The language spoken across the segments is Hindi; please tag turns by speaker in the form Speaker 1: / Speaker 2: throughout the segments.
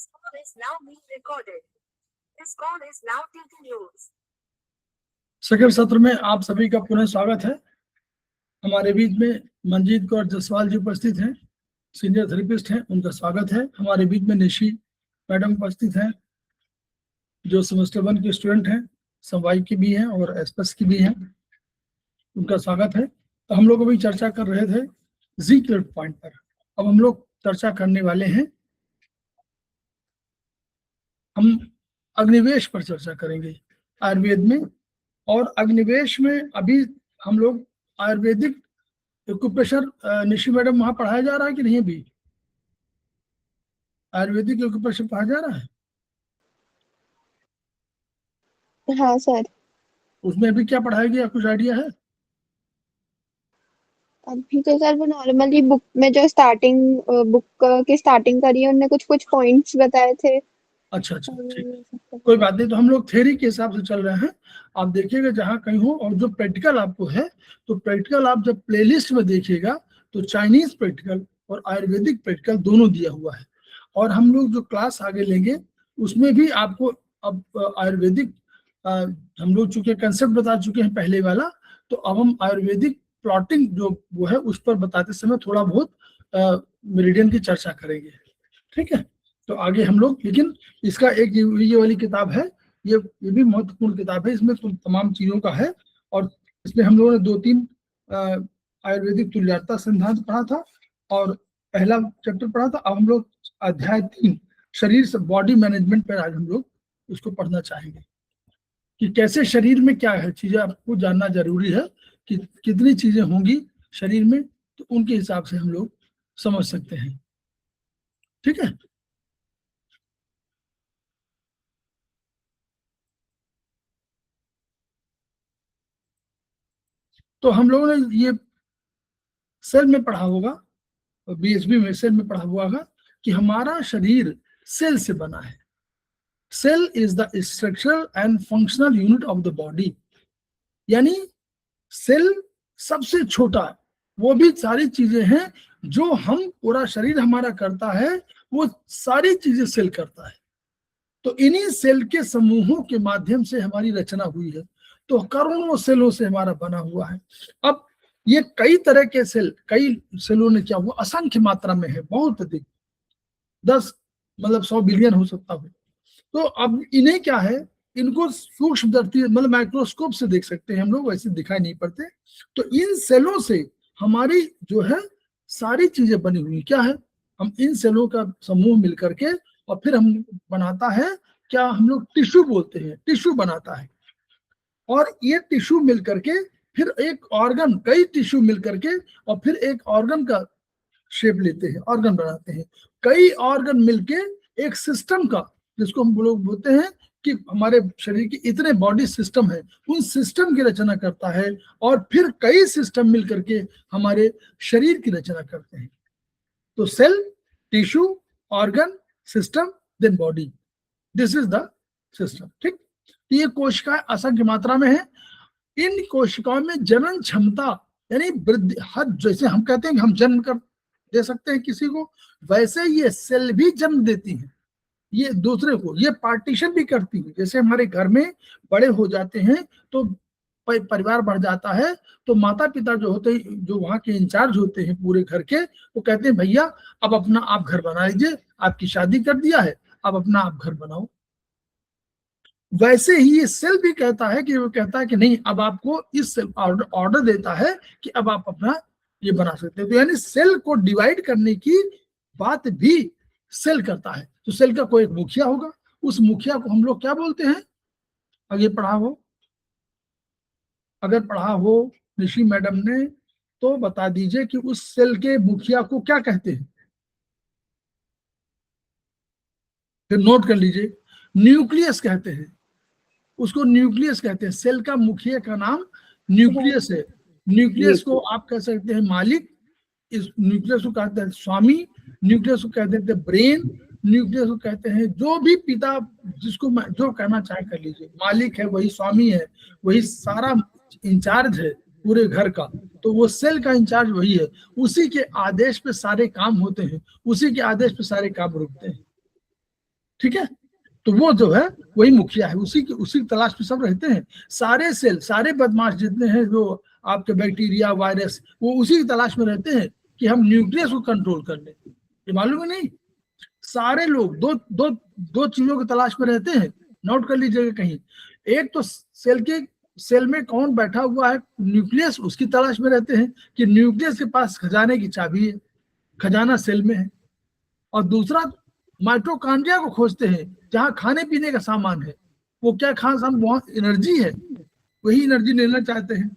Speaker 1: This call is now being recorded. This call is now taken use.
Speaker 2: Second सत्र में आप सभी का पुनः स्वागत है। हमारे बीच में मंजीत कौर जसवाल जी उपस्थित हैं, सीनियर थेरेपिस्ट हैं, उनका स्वागत है। हमारे बीच में निशी मैडम उपस्थित हैं जो सेमेस्टर 1 के स्टूडेंट हैं, समवाई की भी हैं और एसपीएस की भी हैं, उनका स्वागत है। तो हम लोग अभी चर्चा कर रहे थे जी पॉइंट पर। अब हम लोग चर्चा करने वाले हैं, हम अग्निवेश पर चर्चा करेंगे आयुर्वेद में। और अग्निवेश में अभी हम लोग आयुर्वेदिक एक्यूप्रेशर, निशी मैडम वहां पढ़ाया जा रहा है कि नहीं? अभी आयुर्वेदिक एक्यूप्रेशर पढ़ाया जा रहा है?
Speaker 3: हाँ सर।
Speaker 2: उसमें अभी क्या पढ़ाया गया, कुछ आइडिया है?
Speaker 3: अभी तो सर वो नॉर्मली बुक में जो बुक की स्टार्टिंग करी है, उनने कुछ कुछ पॉइंट्स बताए थे।
Speaker 2: अच्छा, ठीक, कोई बात नहीं। तो हम लोग थ्योरी के हिसाब से चल रहे हैं। आप देखिएगा जहाँ कहीं हो, और जो प्रैक्टिकल आपको है, तो प्रैक्टिकल आप जब प्लेलिस्ट में देखिएगा तो चाइनीज प्रैक्टिकल और आयुर्वेदिक प्रैक्टिकल दोनों दिया हुआ है। और हम लोग जो क्लास आगे लेंगे उसमें भी आपको अब आयुर्वेदिक हम लोग चूंकि कंसेप्ट बता चुके हैं पहले वाला, तो अब हम आयुर्वेदिक प्लॉटिंग जो वो है उस पर बताते समय थोड़ा बहुत मेरिडियन की चर्चा करेंगे, ठीक है? तो आगे हम लोग, लेकिन इसका एक ये वाली किताब है, ये भी महत्वपूर्ण किताब है। इसमें तमाम चीजों का है। और इसमें हम लोगों ने 2-3 आयुर्वेदिक तुल्यता सिद्धांत पढ़ा था और पहला चैप्टर पढ़ा था। अब हम लोग अध्याय 3 शरीर से बॉडी मैनेजमेंट पर आज हम लोग उसको पढ़ना चाहेंगे कि कैसे शरीर में क्या है चीजें आपको जानना जरूरी है कि कितनी चीजें होंगी शरीर में, तो उनके हिसाब से हम लोग समझ सकते हैं, ठीक है? तो हम लोगों ने ये सेल में पढ़ा होगा, बीएसबी में सेल में पढ़ा हुआ होगा कि हमारा शरीर सेल से बना है। Cell is the structural and functional unit of the body. यानी सेल सबसे छोटा, वो भी सारी चीजें हैं जो हम पूरा शरीर हमारा करता है, वो सारी चीजें सेल करता है। तो इन्हीं सेल के समूहों के माध्यम से हमारी रचना हुई है। तो करोड़ों सेलों से हमारा बना हुआ है। अब ये कई तरह के सेल, कई सेलों ने क्या हुआ, असंख्य मात्रा में है, बहुत अधिक, 10 मतलब 100 बिलियन हो सकता है। तो अब इन्हें क्या है, इनको सूक्ष्मदर्शी मतलब माइक्रोस्कोप से देख सकते हैं हम लोग, वैसे दिखाई नहीं पड़ते। तो इन सेलों से हमारी जो है सारी चीजें बनी हुई क्या है, हम इन सेलों का समूह मिलकर के और फिर हम बनाता है क्या, हम लोग टिश्यू बोलते हैं, टिश्यू बनाता है। और ये टिश्यू मिल करके फिर एक ऑर्गन, कई टिश्यू मिल करके और फिर एक ऑर्गन का शेप लेते हैं, ऑर्गन बनाते हैं। कई ऑर्गन मिलके एक सिस्टम का, जिसको हम लोग बोलते हैं कि हमारे शरीर के इतने बॉडी सिस्टम है, उन सिस्टम की रचना करता है। और फिर कई सिस्टम मिल करके हमारे शरीर की रचना करते हैं। तो cell, tissue, organ, system, then body, this is the system, ठीक? ये कोशिकाएं असंख्य मात्रा में है। इन कोशिकाओं में जनन क्षमता यानी वृद्धि, हर जैसे हम कहते हैं कि हम जन्म कर दे सकते हैं किसी को, वैसे ये सेल भी जन्म देती हैं, ये दूसरे को, ये पार्टीशन भी करती है। जैसे हमारे घर में बड़े हो जाते हैं तो परिवार बढ़ जाता है, तो माता पिता जो होते हैं, जो वहाँ के इंचार्ज होते हैं पूरे घर के, वो कहते हैं भैया अब अपना आप घर बना लीजिए, आपकी शादी कर दिया है, अब अपना आप घर बनाओ। वैसे ही ये सेल भी कहता है कि, वो कहता है कि नहीं, अब आपको इस सेल ऑर्डर देता है कि अब आप अपना ये बना सकते हैं। तो यानी सेल को डिवाइड करने की बात भी सेल करता है। तो सेल का कोई एक मुखिया होगा, उस मुखिया को हम लोग क्या बोलते हैं? आगे पढ़ा हो, अगर पढ़ा हो निशी मैडम ने, तो बता दीजिए कि उस सेल के मुखिया को क्या कहते हैं, फिर नोट कर लीजिए। न्यूक्लियस कहते हैं, उसको न्यूक्लियस कहते हैं। सेल का मुखिया का नाम न्यूक्लियस है। न्यूक्लियस को आप कह सकते हैं मालिक, इस न्यूक्लियस को कहते हैं स्वामी, न्यूक्लियस को कहते हैं ब्रेन, न्यूक्लियस को कहते हैं जो भी पिता, जिसको जो कहना चाहे कर लीजिए, मालिक है वही स्वामी है, वही सारा इंचार्ज है पूरे घर का। तो वो सेल का इंचार्ज वही है, उसी के आदेश पे सारे काम होते हैं, उसी के आदेश पे सारे काम रुकते हैं। ठीक है, तो वो जो है वही मुखिया है, उसी की तलाश में सब रहते हैं। सारे सेल, सारे बदमाश जितने हैं जो आपके बैक्टीरिया वायरस, वो उसी की तलाश में रहते हैं कि हम न्यूक्लियस को कंट्रोल कर लें। ये मालूम है नहीं, सारे लोग दो चीजों की तलाश में रहते हैं, नोट कर लीजिएगा कहीं। एक तो सेल में कौन बैठा हुआ है, न्यूक्लियस, उसकी तलाश में रहते हैं कि न्यूक्लियस के पास खजाने की चाबी है, खजाना सेल में है। और दूसरा माइटोकॉन्ड्रिया को खोजते हैं जहां खाने पीने का सामान है, वो क्या खास हम वहां एनर्जी है, वही एनर्जी लेना चाहते हैं।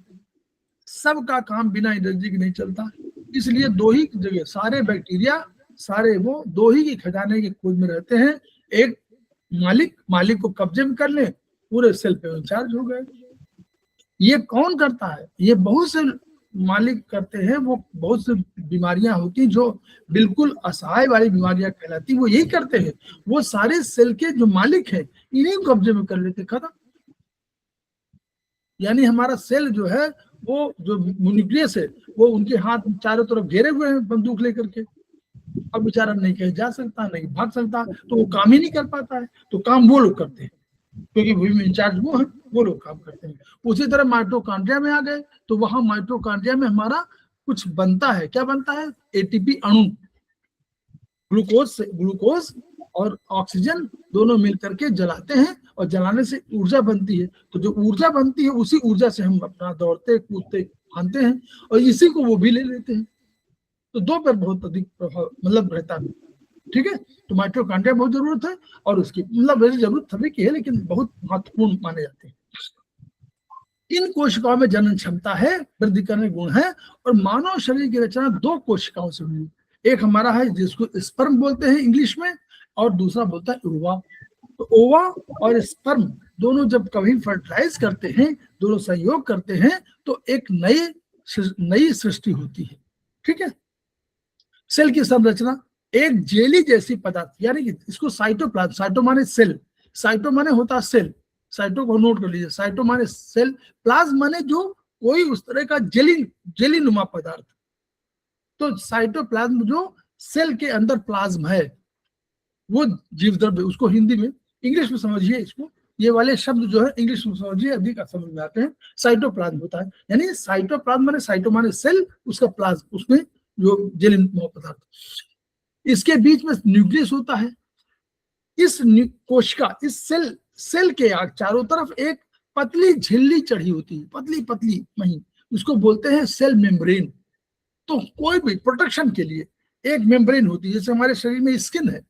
Speaker 2: सबका काम बिना एनर्जी के नहीं चलता, इसलिए दो ही जगह सारे बैक्टीरिया, सारे वो दो ही के खजाने की खोज में रहते हैं। एक मालिक को कब्जे में कर ले, पूरे सेल पे इंचार्ज हो गए। ये कौन करता है, ये बहुत से मालिक करते हैं। वो बहुत सी बीमारियां होती हैं जो बिल्कुल असहाय वाली बीमारियां कहलाती, वो यही करते हैं। वो सारे सेल के जो मालिक हैं इन्हीं को कब्जे में कर लेते, खत्म। यानी हमारा सेल जो है, वो जो न्यूक्लियस है, वो उनके हाथ चारों तरफ घेरे हुए हैं बंदूक लेकर के। अब बेचारा नहीं कहीं जा सकता, नहीं भाग सकता, तो वो काम ही नहीं कर पाता है। तो काम वो लोग करते हैं, क्योंकि वही इंचार्ज वो है, वो लोग काम करते हैं। उसी तरह माइटोकॉन्ड्रिया में आ गए, तो वहां माइटोकॉन्ड्रिया में हमारा कुछ बनता है। क्या बनता है? एटीपी अणु, ग्लूकोज और ऑक्सीजन दोनों मिलकर के जलाते हैं, और जलाने से ऊर्जा बनती है। तो जो ऊर्जा बनती है, उसी ऊर्जा से हम अपना दौड़ते कूदते भागते हैं, और इसी को वो भी ले लेते हैं। तो दो पर बहुत अधिक प्रभाव मतलब रहता है, ठीक है। तो माइटोकॉन्ड्रिया बहुत जरूरत है, और उसकी मतलब वैसे जरूरत सभी की है, लेकिन बहुत महत्वपूर्ण माने जाते हैं। इन कोशिकाओं में जनन क्षमता है, वृद्धि करने गुण है, और मानव शरीर की रचना दो कोशिकाओं से हुई। एक हमारा है जिसको स्पर्म बोलते हैं इंग्लिश में, और दूसरा बोलता है ओवा। तो ओवा और स्पर्म दोनों जब कभी फर्टिलाइज करते हैं, दोनों संयोग करते हैं, तो एक नई सृष्टि होती है, ठीक है। सेल की संरचना एक जेली जैसी पदार्थ, यानी कि इसको साइटोप्लाज्म, साइटो माने सेल, साइटो माने होता सेल, साइटो को नोट कर लीजिए, साइटो माने सेल, प्लाज्म माने जो कोई उस तरह का जेली नुमा पदार्थ। तो साइटोप्लाज्म जो सेल के अंदर प्लाज्म है, वो जीव द्रव्य, उसको हिंदी में, इंग्लिश में समझिए इसको, ये वाले शब्द जो है इंग्लिश में समझिए, अधिक समझ में आते हैं। साइटोप्लाज्म होता है, यानी साइटोप्लाज्म माने साइटो माने सेल, उसका प्लाज्म, उसमें जो जेली नुमा पदार्थ। इसके बीच में न्यूक्लियस होता है। इस कोशिका, इस सेल के चारों तरफ एक पतली झिल्ली चढ़ी होती है, पतली पतली महीन, उसको बोलते हैं सेल मेम्ब्रेन। तो कोई भी प्रोटेक्शन के लिए एक मेम्ब्रेन होती है, जैसे हमारे शरीर में स्किन है,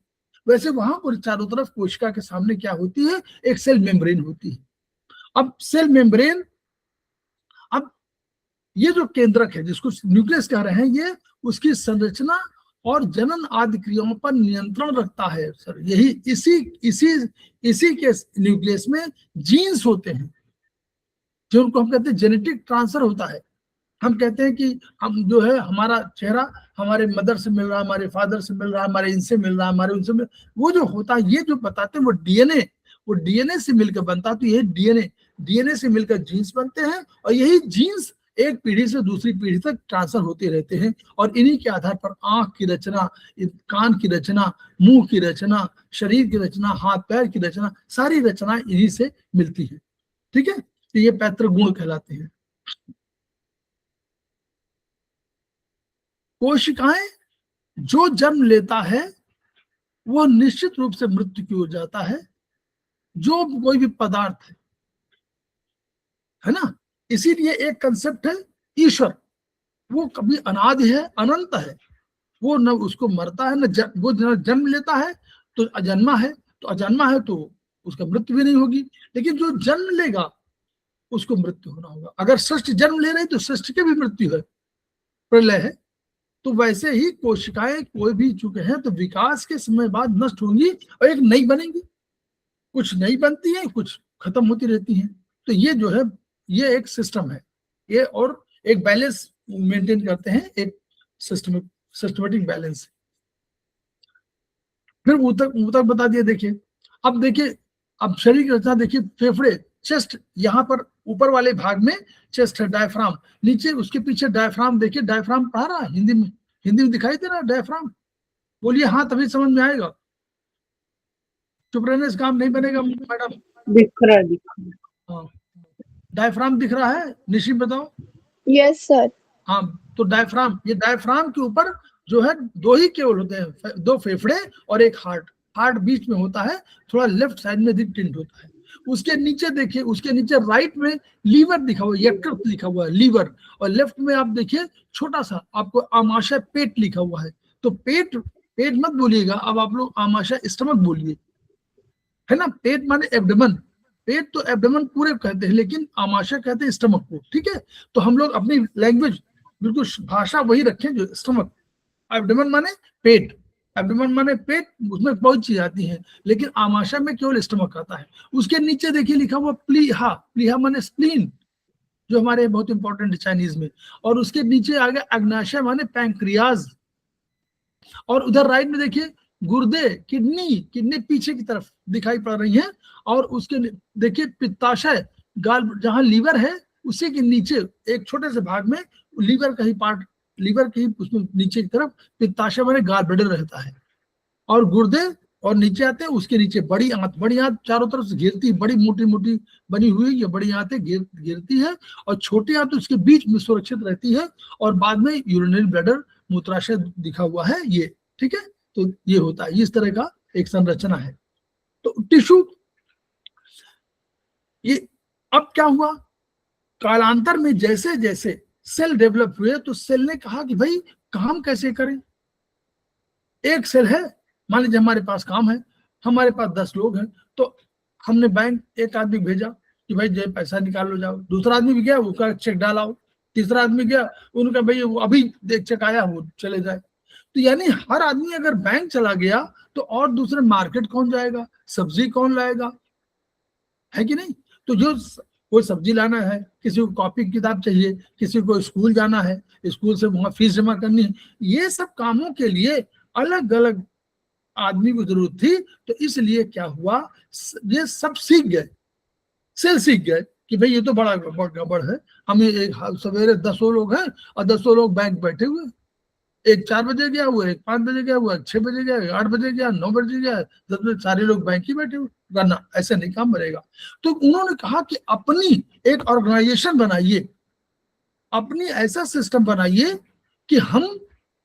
Speaker 2: वैसे वहां पर चारों तरफ कोशिका के सामने क्या होती है, एक सेल मेम्ब्रेन होती है। अब सेल मेम्ब्रेन, अब ये जो केंद्रक है जिसको न्यूक्लियस कह रहे हैं, ये उसकी संरचना और जनन आदि क्रियाओं पर नियंत्रण रखता है सर। यही इसी के न्यूक्लियस में जीन्स होते हैं, जिनको हम कहते हैं जेनेटिक ट्रांसफर होता है। हम कहते हैं कि हम जो है, हमारा चेहरा हमारे मदर से मिल रहा है, हमारे फादर से मिल रहा है, हमारे इनसे मिल रहा है, हमारे उनसे मिल, वो जो होता है, ये जो बताते हैं, वो डीएनए से मिलकर बनता है। तो ये डीएनए से मिलकर जीन्स बनते हैं, और यही जीन्स एक पीढ़ी से दूसरी पीढ़ी तक ट्रांसफर होते रहते हैं। और इन्हीं के आधार पर आंख की रचना, कान की रचना, मुंह की रचना, शरीर की रचना, हाथ पैर की रचना, सारी रचना इन्हीं से मिलती है, ठीक है। तो ये पैतृक गुण कहलाते हैं। कोशिकाएं जो जन्म लेता है वो निश्चित रूप से मृत्यु की ओर जाता है। जो कोई भी पदार्थ है ना, इसीलिए एक कंसेप्ट है ईश्वर, वो कभी अनादि है, अनंत है। वो न उसको मरता है, वो जन्म लेता है तो अजन्मा है, तो अजन्मा है तो उसका मृत्यु भी नहीं होगी। लेकिन जो जन्म लेगा उसको मृत्यु होना होगा। अगर सृष्टि जन्म ले रही तो सृष्टि की भी मृत्यु है, प्रलय है। तो वैसे ही कोशिकाएं कोई भी चुके हैं तो विकास के समय बाद नष्ट होंगी और एक नई बनेंगी। कुछ नई बनती है, कुछ खत्म होती रहती हैं। तो ये जो है, ये एक सिस्टम है ये, और एक बैलेंस मेंटेन करते हैं, एक सिस्टमेटिक बैलेंस। फिर ऊतक बता दिया। देखिए अब देखिए, अब शरीर की रचना देखिए, फेफड़े, चेस्ट, यहाँ पर ऊपर वाले भाग में चेस्ट है, डायफ्राम नीचे, उसके पीछे डायफ्राम। देखिए डायफ्राम पढ़ा रहा है हिंदी में दिखाई दे रहा है डायफ्राम? बोलिए हाँ, तभी समझ में आएगा। चुप रहने से काम नहीं बनेगा मैडम।
Speaker 4: दिख रहा है, दिख रहा है।
Speaker 2: हाँ, डायफ्राम दिख रहा है, निशी बताओ।
Speaker 3: Yes sir.
Speaker 2: हाँ, तो डायफ्राम, ये डायफ्राम के ऊपर जो है दो ही केवल होते हैं, दो फेफड़े और एक हार्ट। हार्ट बीच में होता है, थोड़ा लेफ्ट साइड में टिंट होता है। उसके नीचे देखिए, उसके नीचे राइट में लीवर लिखा हुआ है, यकृत लिखा हुआ है, लीवर। और लेफ्ट में आप देखिए छोटा सा आपको आमाशय पेट लिखा हुआ है। तो पेट, पेट मत बोलिएगा, अब आप लोग आमाशय स्टमक बोलिए, है ना। पेट माने एब्डोमेन, पेट तो एब्डोमेन पूरे कहते हैं, लेकिन आमाशय कहते हैं स्टमक को, ठीक है। तो हम लोग अपनी लैंग्वेज बिल्कुल भाषा वही रखें जो स्टमक। एब्डोमेन माने पेट, एब्डोमेन माने पेट, उसमें बहुत चीज आती है, लेकिन आमाशय में केवल स्टमक आता है। उसके नीचे देखिए लिखा हुआ प्लीहा, प्लीहा माने स्प्लीन, जो हमारे बहुत इंपॉर्टेंट है चाइनीज में। और उसके नीचे आ गया अग्नाशय माने पैंक्रियाज। और उधर राइट में देखिए गुर्दे, किडनी, किडनी पीछे की तरफ दिखाई पड़ रही है। और उसके देखिए पित्ताशय, गाल, जहां लीवर है उसी के नीचे एक छोटे से भाग में लीवर का ही पार्ट, लीवर के ही उसमें नीचे की तरफ पित्ताशय माने गाल ब्लैडर रहता है। और गुर्दे और नीचे आते हैं, उसके नीचे बड़ी आंत, बड़ी आंत चारों तरफ से घेरती है, बड़ी मोटी मोटी बनी हुई ये बड़ी आंतें घेरती है। और छोटी आंत उसके बीच में सुरक्षित रहती है। और बाद में यूरिनरी ब्लैडर, मूत्राशय दिखा हुआ है ये, ठीक है। तो ये होता है, इस तरह का एक संरचना है। तो टिश्यू, ये अब क्या हुआ, कालांतर में जैसे जैसे सेल डेवलप हुए तो सेल ने कहा कि भाई काम कैसे करें। एक सेल है, मान लीजिए हमारे पास काम है, हमारे पास 10 लोग हैं, तो हमने बैंक एक आदमी भेजा कि भाई जो पैसा निकाल लो जाओ। दूसरा आदमी भी गया, उसका चेक डालाओ। तीसरा आदमी गया, उनका भाई वो अभी एक चेक आया, वो चले जाए। तो यानी हर आदमी अगर बैंक चला गया तो और दूसरे मार्केट कौन जाएगा, सब्जी कौन लाएगा, है कि नहीं। तो जो कोई सब्जी लाना है, किसी को कॉपी किताब चाहिए, किसी को स्कूल जाना है, स्कूल से वहां फीस जमा करनी है, ये सब कामों के लिए अलग अलग आदमी को जरूरत थी। तो इसलिए क्या हुआ, ये सब सीख गए, सेल सीख गए कि भाई ये तो बड़ा गड़बड़ है। हम एक सवेरे 10 लोग हैं और 10 लोग बैंक बैठे हुए, एक 4 बजे गया हुआ, एक 5 बजे गया हुआ, 6 बजे गया, 8 बजे गया, 9 बजे गया, 10 बजे, सारे लोग बैंक ही बैठे हुए। करना ऐसे नहीं काम बनेगा। तो उन्होंने कहा कि अपनी एक ऑर्गेनाइजेशन बनाइए, अपनी ऐसा सिस्टम बनाइए कि हम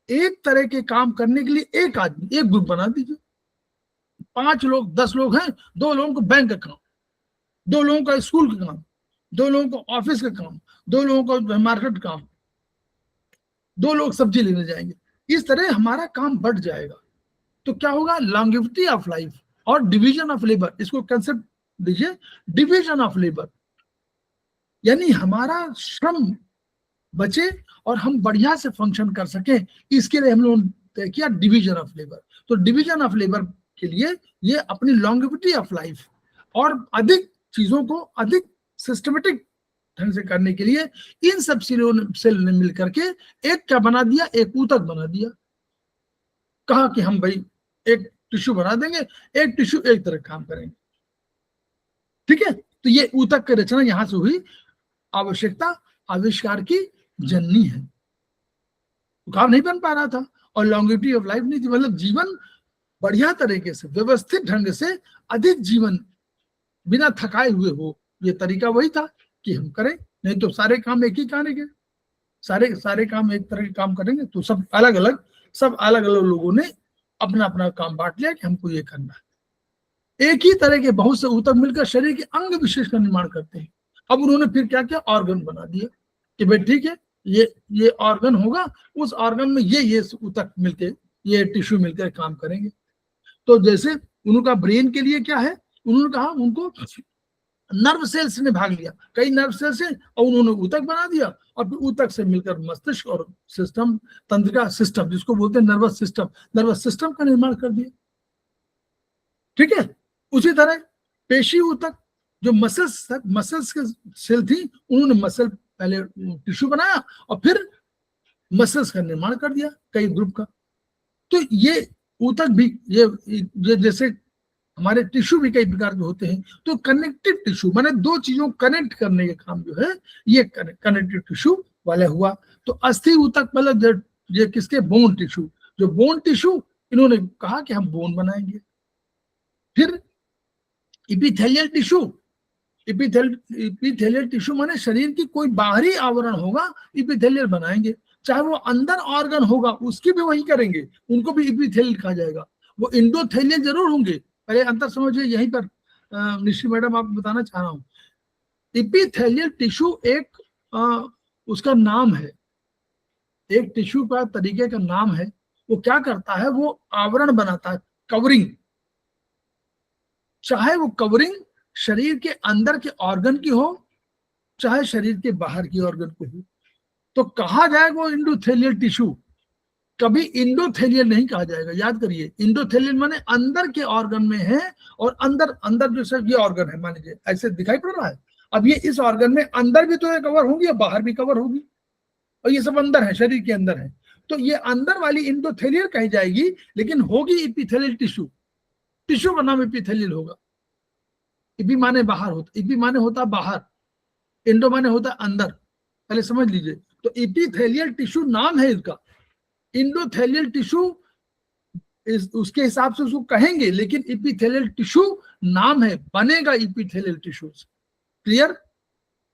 Speaker 2: एक तरह के काम करने के लिए एक आदमी, एक ग्रुप बना दीजिए। 5 लोग 10 लोग हैं, 2 लोगों को बैंक का काम, 2 लोगों का स्कूल का काम, 2 लोगों को ऑफिस का काम, 2 लोगों को मार्केट काम, 2 लोग सब्जी लेने जाएंगे। इस तरह हमारा काम बढ़ जाएगा। तो क्या होगा, लॉन्गेविटी ऑफ लाइफ और डिवीजन ऑफ लेबर, इसको कंसेप्ट दीजिए, डिवीजन ऑफ लेबर, यानी हमारा श्रम बचे और हम बढ़िया से फंक्शन कर सके, इसके लिए हम लोगों ने तय किया डिवीजन ऑफ लेबर। तो डिवीजन ऑफ लेबर के लिए ये अपनी लॉन्गेविटी ऑफ लाइफ और अधिक चीजों को अधिक सिस्टमेटिक ढंग से करने के लिए इन सब सेल ने मिलकर के एक क्या बना दिया, एक ऊतक बना दिया। कहा कि हम भाई एक टिश्यू बना देंगे, एक टिश्यू एक तरह काम करेंगे, ठीक है। तो ये ऊतक की रचना यहां से हुई। आवश्यकता आविष्कार की जननी है। काम नहीं बन पा रहा था और लॉन्गेविटी ऑफ लाइफ नहीं थी, मतलब जीवन बढ़िया तरीके से व्यवस्थित ढंग से अधिक जीवन बिना थकाए हुए हो, ये तरीका वही था कि हम करें। नहीं तो सारे काम एक ही करेंगे, सारे काम एक तरह के काम करेंगे तो सब अलग अलग लोगों ने अपना अपना काम बांट लिया कि हमको ये करना है। एक ही तरह के बहुत से ऊतक मिलकर शरीर के अंग विशेष का निर्माण करते हैं। अब उन्होंने फिर क्या किया, ऑर्गन बना दिया कि भाई ठीक है, ये ऑर्गन होगा, उस ऑर्गन में ये ऊतक मिलके, ये टिश्यू मिलकर काम करेंगे। तो जैसे उनका ब्रेन के लिए क्या है, उन्होंने कहा उनको नर्व सेल्स ने भाग लिया, कई नर्व सेल्स हैं, और उन्होंने ऊतक बना दिया। और फिर ऊतक से मिलकर मस्तिष्क और सिस्टम, तंत्रिका सिस्टम, जिसको बोलते हैं नर्वस सिस्टम का निर्माण कर दिया, ठीक है। उसी तरह पेशी ऊतक, जो मसल्स के सेल थी, उन्होंने मसल पहले टिश्यू बनाया और फिर मसल्स का निर्माण कर दिया कई ग्रुप का। तो ये ऊतक भी ये जैसे हमारे टिश्यू भी कई प्रकार के होते हैं। तो कनेक्टिव टिश्यू माने दो चीजों कनेक्ट करने के काम जो है ये कनेक्टिव टिश्यू वाला हुआ। तो अस्थि ऊतक मतलब ये किसके, बोन टिश्यू, जो बोन टिश्यू इन्होंने कहा कि हम बोन बनाएंगे। फिर इपिथेलियल टिश्यू, इपिथेलियल टिश्यू माने शरीर की कोई बाहरी आवरण होगा, इपिथेलियल बनाएंगे। चाहे वो अंदर ऑर्गन होगा उसकी भी वही करेंगे, उनको भी इपिथेलियल कहा जाएगा। वो इंडोथेलियल जरूर होंगे, पहले अंतर समझिए। यहीं पर निश्चित मैडम आपको बताना चाह रहा हूं, इपिथेलियल टिश्यू एक उसका नाम है, एक टिश्यू का तरीके का नाम है। वो क्या करता है, वो आवरण बनाता है, कवरिंग। चाहे वो कवरिंग शरीर के अंदर के ऑर्गन की हो, चाहे शरीर के बाहर की ऑर्गन की हो, तो कहा जाएगा वो इंडोथेलियल टिश्यू, कभी इंडोथेलियल नहीं कहा जाएगा। याद करिए, इंडोथेलियल माने अंदर के ऑर्गन में है, और अंदर अंदर जो सर ये ऑर्गन है, मान लीजिए ऐसे दिखाई पड़ रहा है, अब ये इस ऑर्गन में अंदर भी तो कवर होगी और बाहर भी कवर होगी, और ये सब अंदर है, शरीर के अंदर है, तो ये अंदर वाली इंडोथेलियल कही जाएगी, लेकिन होगी इपिथेलियल टिश्यू। टिश्यू का नाम इपिथेलियल होगा। इपी माने बाहर होता, इपी माने होता बाहर, इंडो माने होता अंदर, पहले समझ लीजिए। तो इपिथेलियल टिश्यू नाम है इसका, इंडोथेलियल टिश्यू उसके हिसाब से उसको कहेंगे, लेकिन इपिथेलियल टिश्यू नाम है, बनेगा इपिथेलियल टिश्यू। क्लियर?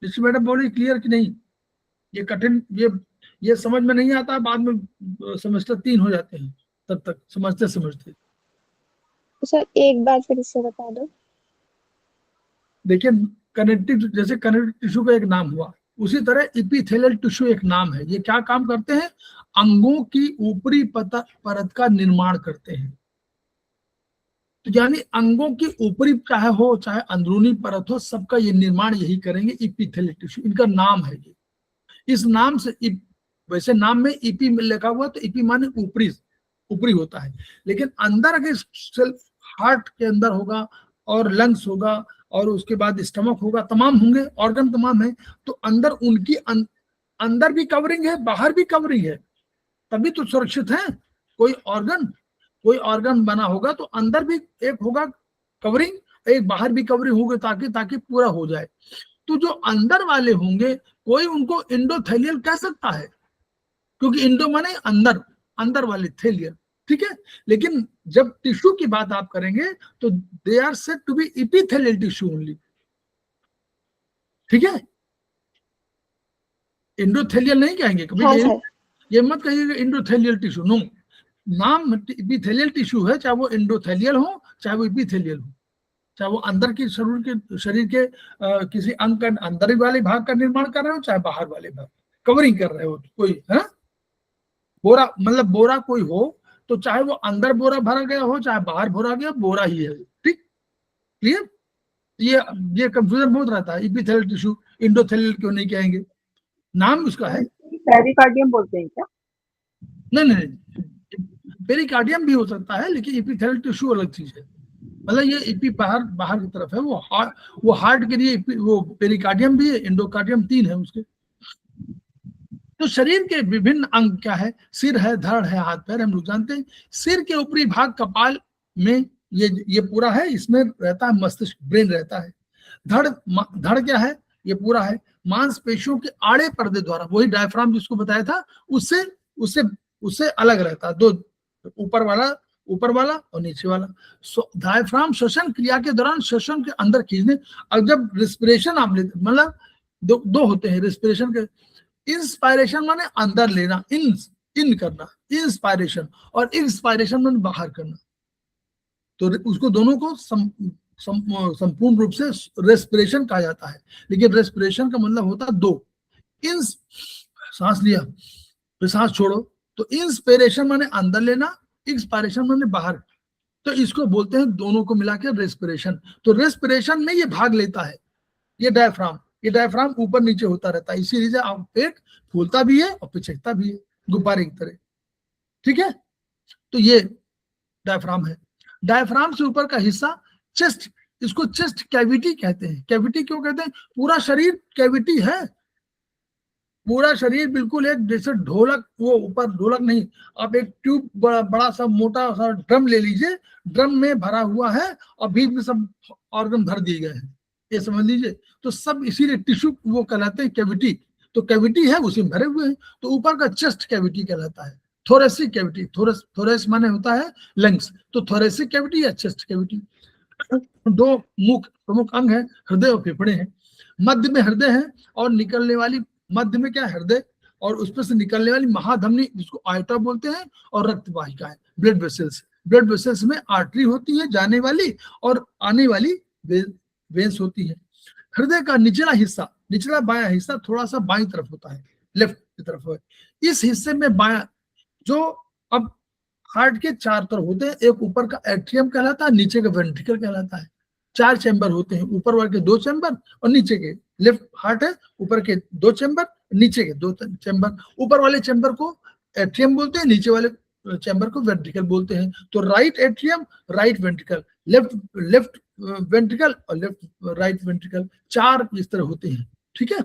Speaker 2: मैडम बोली क्लियर कि नहीं? ये कठिन, ये समझ में नहीं आता, बाद में सेमेस्टर 3 हो जाते हैं, तब तक समझते समझते।
Speaker 3: सर एक बार फिर से बता दो।
Speaker 2: देखिए, कनेक्टिव, जैसे कनेक्टिव टिश्यू का एक नाम हुआ, उसी तरह इपिथेलियल टिश्यू एक नाम है। ये क्या काम करते हैं? अंगों की ऊपरी परत का निर्माण करते हैं। तो यानी अंगों की ऊपरी चाहे हो चाहे अंदरूनी परत हो, सबका ये निर्माण यही करेंगे इपिथेलियल टिश्यू। इनका नाम है ये, इस नाम से वैसे नाम में इपी में लिखा हुआ, तो इपी माने ऊपरी, ऊपरी होता है, लेकिन अंदर के सेल हार्ट के अंदर होगा, और लंग्स होगा, और उसके बाद स्टमक होगा, तमाम होंगे, ऑर्गन तमाम है। तो अंदर उनकी अंदर भी कवरिंग है, बाहर भी कवरिंग है, तभी तो सुरक्षित है। कोई ऑर्गन बना होगा तो अंदर भी एक होगा कवरिंग, एक बाहर भी कवरिंग होगी, ताकि पूरा हो जाए। तो जो अंदर वाले होंगे, कोई उनको इंडोथेलियल कह सकता है, क्योंकि इंडो माने अंदर, अंदर वाले थेलियल, ठीक है। लेकिन जब टिश्यू की बात आप करेंगे तो they are said to be epithelial tissue only, ठीक है। इंडोथेलियल नहीं कहेंगे कभी।
Speaker 3: हाँ,
Speaker 2: ये मत कहिएगा इंडोथेलियल टिश्यू, नो, नाम इपिथेलियल टिश्यू है, चाहे वो इंडोथेलियल हो चाहे वो इपिथेलियल हो, चाहे वो अंदर की शरीर के किसी अंग का अंदर वाले भाग का निर्माण कर रहे हो, चाहे बाहर वाले भाग कवरिंग कर रहे हो। कोई है बोरा, मतलब बोरा कोई हो, तो चाहे वो अंदर बोरा भरा गया हो चाहे बाहर भरा गया, बोरा ही है, ठीक, क्लियर। ये कंफ्यूजन बहुत रहता है, इपिथेलियल टिश्यू इंडोथेलियल क्यों नहीं कहेंगे, नाम उसका है।
Speaker 4: पेरिकार्डियम बोलते हैं क्या?
Speaker 2: नहीं, पेरिकार्डियम भी हो सकता है, लेकिन इपिथेलियल टिश्यू अलग चीज है। मतलब ये इपी बाहर की तरफ है, वो हार्ट के लिए वो पेरिकार्डियम भी है, इंडोकार्डियम 3 है उसके। तो शरीर के विभिन्न अंग क्या है? सिर है, धड़ है, हाथ पैर, हम लोग जानते हैं। सिर के ऊपरी भाग कपाल में ये पूरा है, इसमें रहता है मस्तिष्क, ब्रेन रहता है। धड़ क्या है? ये पूरा है मांसपेशियों के आड़े पर्दे द्वारा, वही डायफ्राम जिसको बताया था, उससे अलग रहता है, दो, ऊपर वाला और नीचे वाला। डायफ्राम श्वसन क्रिया के दौरान श्वसन के अंदर खींचने, और जब रिस्पिरेशन आप लेते, मतलब दो होते हैं रिस्पिरेशन के, इंस्पायरेशन माने अंदर लेना, इन करना इंस्पायरेशन, और एक्सपायरेशन माने बाहर करना। तो उसको दोनों को संपूर्ण रूप से रेस्पिरेशन कहा जाता है। लेकिन रेस्पिरेशन का मतलब होता है दो, इंस सांस लिया फिर सांस छोड़ो, तो इंस्पिरेशन माने अंदर लेना, एक्सपायरेशन माने बाहर, तो इसको बोलते हैं दोनों को मिलाकर रेस्पिरेशन। तो रेस्पिरेशन में ये भाग लेता है ये डायफ्राम ऊपर नीचे होता रहता है, इसीलिए आप पेट फूलता भी है और पिचकता भी है, गुब्बारे की तरह, ठीक है। तो ये डायफ्राम है। डायफ्राम से ऊपर का हिस्सा चेस्ट, इसको चेस्ट कैविटी कहते हैं। कैविटी क्यों कहते हैं? पूरा शरीर कैविटी है, पूरा शरीर बिल्कुल एक जैसे ढोलक, वो ऊपर ढोलक नहीं, आप एक ट्यूब बड़ा सा मोटा सा ड्रम ले लीजिए, ड्रम में भरा हुआ है और बीच में सब ऑर्गन भर दिए गए हैं, ये समझ लीजिए। तो सब इसीलिए टिश्यू वो कहलाते हैं कैविटी। तो कैविटी है, उसी में भरे हुए हैं। तो ऊपर का चेस्ट कैविटी कहलाता है। थोरेसिक कैविटी, थोरेस माने होता है लंग्स, तो थोरेसिक कैविटी या चेस्ट कैविटी। दो मुख्य प्रमुख अंग है, हृदय और फेफड़े हैं। मध्य में हृदय है और निकलने वाली, मध्य में क्या है, हृदय, और उसमें से निकलने वाली महाधमनी जिसको आयता बोलते हैं, और रक्त वाहिका है, ब्लड वेसल्स। ब्लड वेसल्स में आर्टरी होती है जाने वाली, और आने वाली वेंस होती है। हृदय का निचला हिस्सा, निचला बायां हिस्सा थोड़ा सा बाईं तरफ होता है, लेफ्ट की तरफ है। इस हिस्से में बायां, जो अब हार्ट के चार तरफ होते हैं, एक ऊपर का एट्रियम कहलाता है, नीचे का वेंट्रिकल कहलाता है। 4 चैम्बर होते हैं, ऊपर वाले के 2 चैम्बर और नीचे के, लेफ्ट हार्ट है, ऊपर के 2 चैम्बर, नीचे के 2 चैम्बर। ऊपर वाले चैम्बर को एट्रियम बोलते हैं, नीचे वाले चैम्बर को वेंट्रिकल बोलते हैं। तो right atrium, right ventricle, left left ventricle और लेफ्ट राइट वेंट्रिकल, 4 इस तरह होते हैं। ठीक है,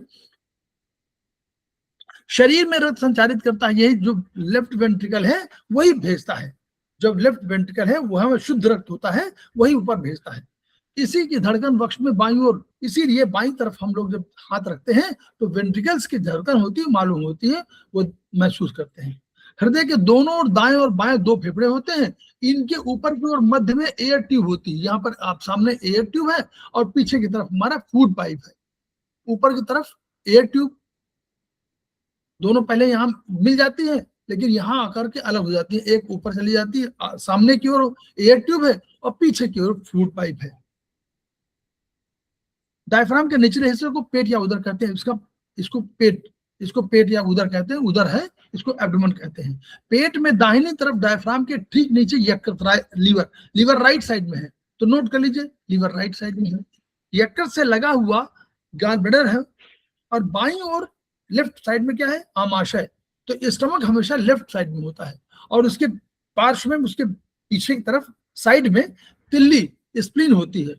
Speaker 2: शरीर में रक्त संचारित करता है, यही जो लेफ्ट वेंट्रिकल है वही भेजता है। जब लेफ्ट वेंट्रिकल है वहां शुद्ध रक्त होता है, वही ऊपर भेजता है। इसी की धड़कन वक्ष में बाईं ओर, इसीलिए बाईं तरफ हम लोग जब हाथ रखते हैं तो वेंट्रिकल्स की धड़कन होती है, मालूम होती है, वो महसूस करते हैं। हृदय के दोनों ओर दाएं और बाएं 2 फेफड़े होते हैं। इनके ऊपर की ओर मध्य में एयर ट्यूब होती है। यहाँ पर आप सामने एयर ट्यूब है और पीछे की तरफ हमारा फूड पाइप है। ऊपर की तरफ एयर ट्यूब, दोनों पहले यहाँ मिल जाती है, लेकिन यहाँ आकर के अलग हो जाती है। एक ऊपर चली जाती है, सामने की ओर एयर ट्यूब है और पीछे की ओर फूड पाइप है। डायफ्राम के निचले हिस्से को पेट या उदर कहते हैं। इसको पेट या उदर कहते हैं, उदर है, इसको एब्डोमेन कहते हैं। पेट में दाहिनी तरफ डायफ्राम के ठीक नीचे यकृत, लीवर राइट साइड में है, तो नोट कर लीजिए, लीवर राइट साइड में है। यकृत से लगा हुआ गॉल ब्लैडर है, और बाईं ओर लेफ्ट साइड में क्या है, आमाशय। तो स्टमक हमेशा लेफ्ट साइड में होता है, और उसके पार्श्व में, उसके पीछे की तरफ साइड में तिल्ली, स्प्लीन होती है।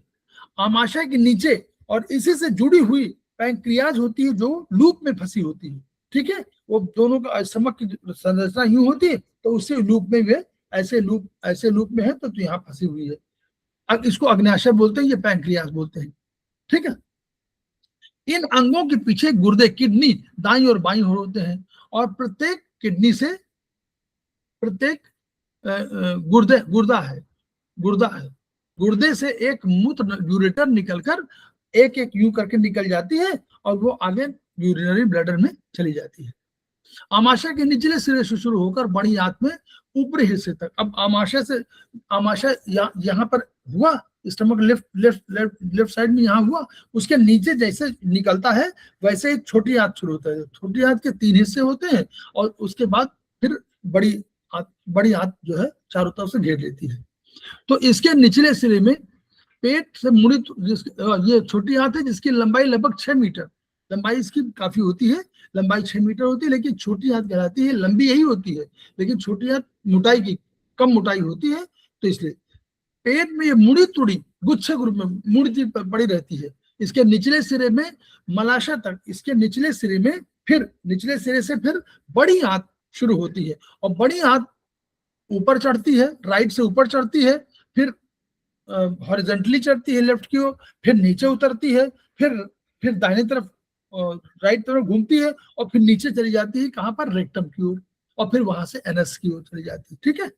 Speaker 2: आमाशय के नीचे और इसी से जुड़ी हुई पैंक्रियाज होती है, जो लूप में फंसी होती है। ठीक है, वो दोनों का स्टमक की संरचना यूं होती है, तो उससे लूप में वे ऐसे लूप में है, तो यहाँ फंसी हुई है। अब इसको अग्न्याशय बोलते हैं, ये पैंक्रियाज बोलते हैं। ठीक है, इन अंगों के पीछे गुर्दे, किडनी दाईं और बाईं ओर होते हैं, और प्रत्येक किडनी से प्रत्येक गुर्दा है। गुर्दे से एक मूत्र यूरेटर निकलकर एक एक यूं करके निकल जाती है, और वो आगे यूरिनरी ब्लैडर में चली जाती है। आमाशय के निचले सिरे से शुरू होकर बड़ी आंत में ऊपरी हिस्से तक। अब आमाशय यहाँ पर हुआ, स्टमक लेफ्ट साइड में यहाँ हुआ, उसके नीचे जैसे निकलता है वैसे ही छोटी आंत शुरू होता है। छोटी आंत के 3 हिस्से होते हैं, और उसके बाद फिर बड़ी आंत जो है चारों तरफ से घेर लेती है। तो इसके निचले सिरे में पेट से मुड़ी, ये छोटी आंत है जिसकी लंबाई लगभग 6 मीटर, लंबाई इसकी काफी होती है, लंबाई 6 मीटर होती है, लेकिन छोटी आंत कहलाती है। लंबी यही होती है, लेकिन छोटी आंत मोटाई की कम मोटाई होती है, तो इसलिए पेट में ये मुड़ी तुड़ी गुच्छे ग्रुप में मुड़ी पड़ी रहती है। इसके निचले सिरे में मलाशय तक, इसके निचले सिरे में फिर निचले सिरे से फिर बड़ी आंत शुरू होती है, और बड़ी आंत ऊपर चढ़ती है, राइट से ऊपर चढ़ती है, फिर हॉरिजॉन्टली चढ़ती है लेफ्ट की ओर, फिर नीचे उतरती है, फिर दाहिनी तरफ राइट तरफ घूमती है, और फिर नीचे चली जाती है, कहां पर, रेक्टम की ओर, और फिर वहां से एनएस की ओर चली जाती है। ठीक है,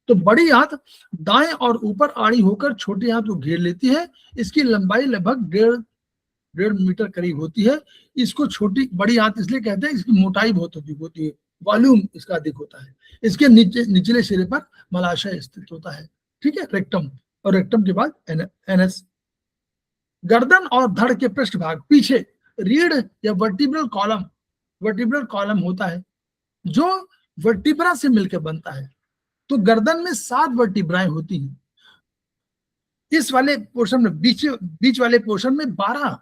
Speaker 2: तो बड़ी आंत दाएं और ऊपर आड़ी होकर छोटी आंत को घेर लेती है। इसकी लंबाई लगभग 1.5 मीटर करीब होती है। इसको बड़ी आंत इसलिए कहते हैं, इसकी मोटाई बहुत अधिक होती है, वॉल्यूम इसका अधिक होता है। इसके निचले सिरे पर मलाशय स्थित होता है। ठीक है, रेक्टम, और रेक्टम के बाद एनएस। गर्दन और धड़ के पृष्ठभाग पीछे रीढ़ या वर्टिब्रल कॉलम होता है, जो वर्टिब्रा से मिलकर बनता है। तो गर्दन में 7 वर्टिब्राएं होती हैं। इस वाले पोर्शन में, बीच वाले पोर्शन में 12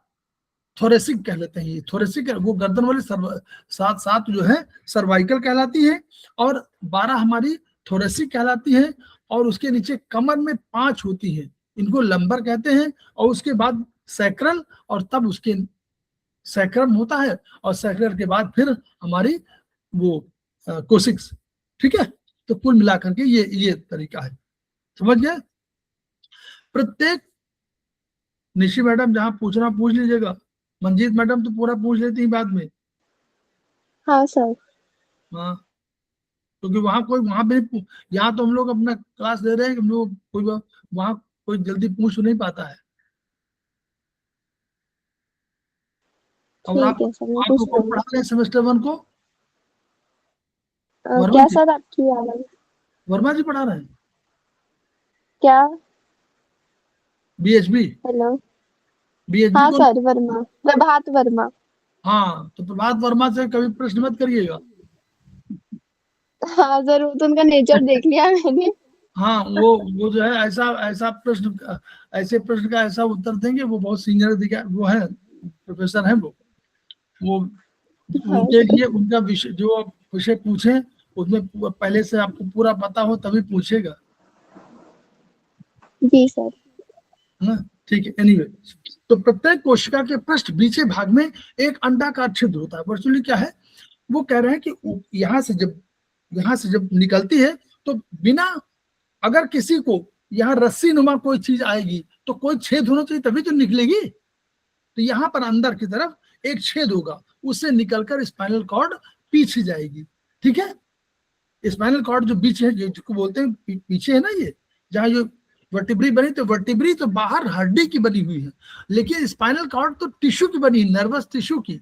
Speaker 2: थोरेसिक कह लेते हैं। ये थोरेसिक, वो गर्दन वाले 7 जो है सर्वाइकल कहलाती है, और 12 हमारी थोरेसिक कहलाती है। और उसके नीचे कमर में 5 होती है, इनको लंबर कहते हैं। और उसके बाद सैक्रल, और तब उसके सैक्रम होता है, और सैक्रल के बाद फिर हमारी वो कोसिक्स। ठीक है, तो कुल मिलाकर के ये तरीका है, समझ गए। प्रत्येक, निशी मैडम जहां पूछना पूछ लीजिएगा, मंजीत मैडम तो पूरा पूछ लेती हैं बाद में।
Speaker 3: हाँ सर।
Speaker 2: हाँ, क्योंकि वहां पे यहाँ तो हम लोग अपना क्लास ले रहे हैं, हम लोग वहां कोई जल्दी पूछ नहीं पाता है। और आप
Speaker 3: ठीक है सर, मैं
Speaker 2: आपको
Speaker 3: पूछ
Speaker 2: कौन
Speaker 3: लूंगी।
Speaker 2: पढ़ा रहे हैं सेमेस्टर 1 को? वर्मा
Speaker 3: क्या
Speaker 2: जी,
Speaker 3: सर, आपकी आवाज?
Speaker 2: वर्मा जी पढ़ा रहे हैं।
Speaker 3: क्या?
Speaker 2: बीएचबी,
Speaker 3: हेलो।
Speaker 2: बीएचबी
Speaker 3: हाँ
Speaker 2: कौन?
Speaker 3: सर, वर्मा, प्रभात वर्मा।
Speaker 2: हाँ, तो प्रभात वर्मा से कभी प्रश्न मत करिएगा।
Speaker 3: हाँ जरूर, तो उनका नेचर देख लिया मैंने।
Speaker 2: हाँ, वो जो है ऐसा ऐसा प्रश्न, ऐसे प्रश्न का ऐसा उत्तर देंगे, वो बहुत सीनियर अधिकारी वो है, प्रोफेसर हैं वो
Speaker 3: हाँ
Speaker 2: उनके
Speaker 3: सर।
Speaker 2: लिए उनका विषय जो आप विषय पूछे उसमें पहले से आपको पूरा पता हो तभी पूछेगा,
Speaker 3: जी सर।
Speaker 2: है ना? ठीक है, एनीवे, तो प्रत्येक कोशिका के पृष्ठ बीचे भाग में एक अंडाकार छिद्र होता है। वर्चुअली क्या है, वो कह रहे हैं कि यहाँ से जब निकलती है तो बिना, अगर किसी को यहाँ रस्सी नुमा कोई चीज आएगी तो कोई छेद होना चाहिए तभी तो निकलेगी। तो यहाँ पर अंदर की तरफ एक छेद होगा, उससे निकलकर स्पाइनल कॉर्ड पीछे जाएगी। ठीक है, स्पाइनल कॉर्ड जो बीच है, जिसको बोलते हैं पीछे है ना, ये जहाँ जो वर्टिब्री बनी, तो वर्टिब्री तो बाहर हड्डी की बनी हुई है, लेकिन स्पाइनल कॉर्ड तो टिश्यू की बनी है, नर्वस टिश्यू की।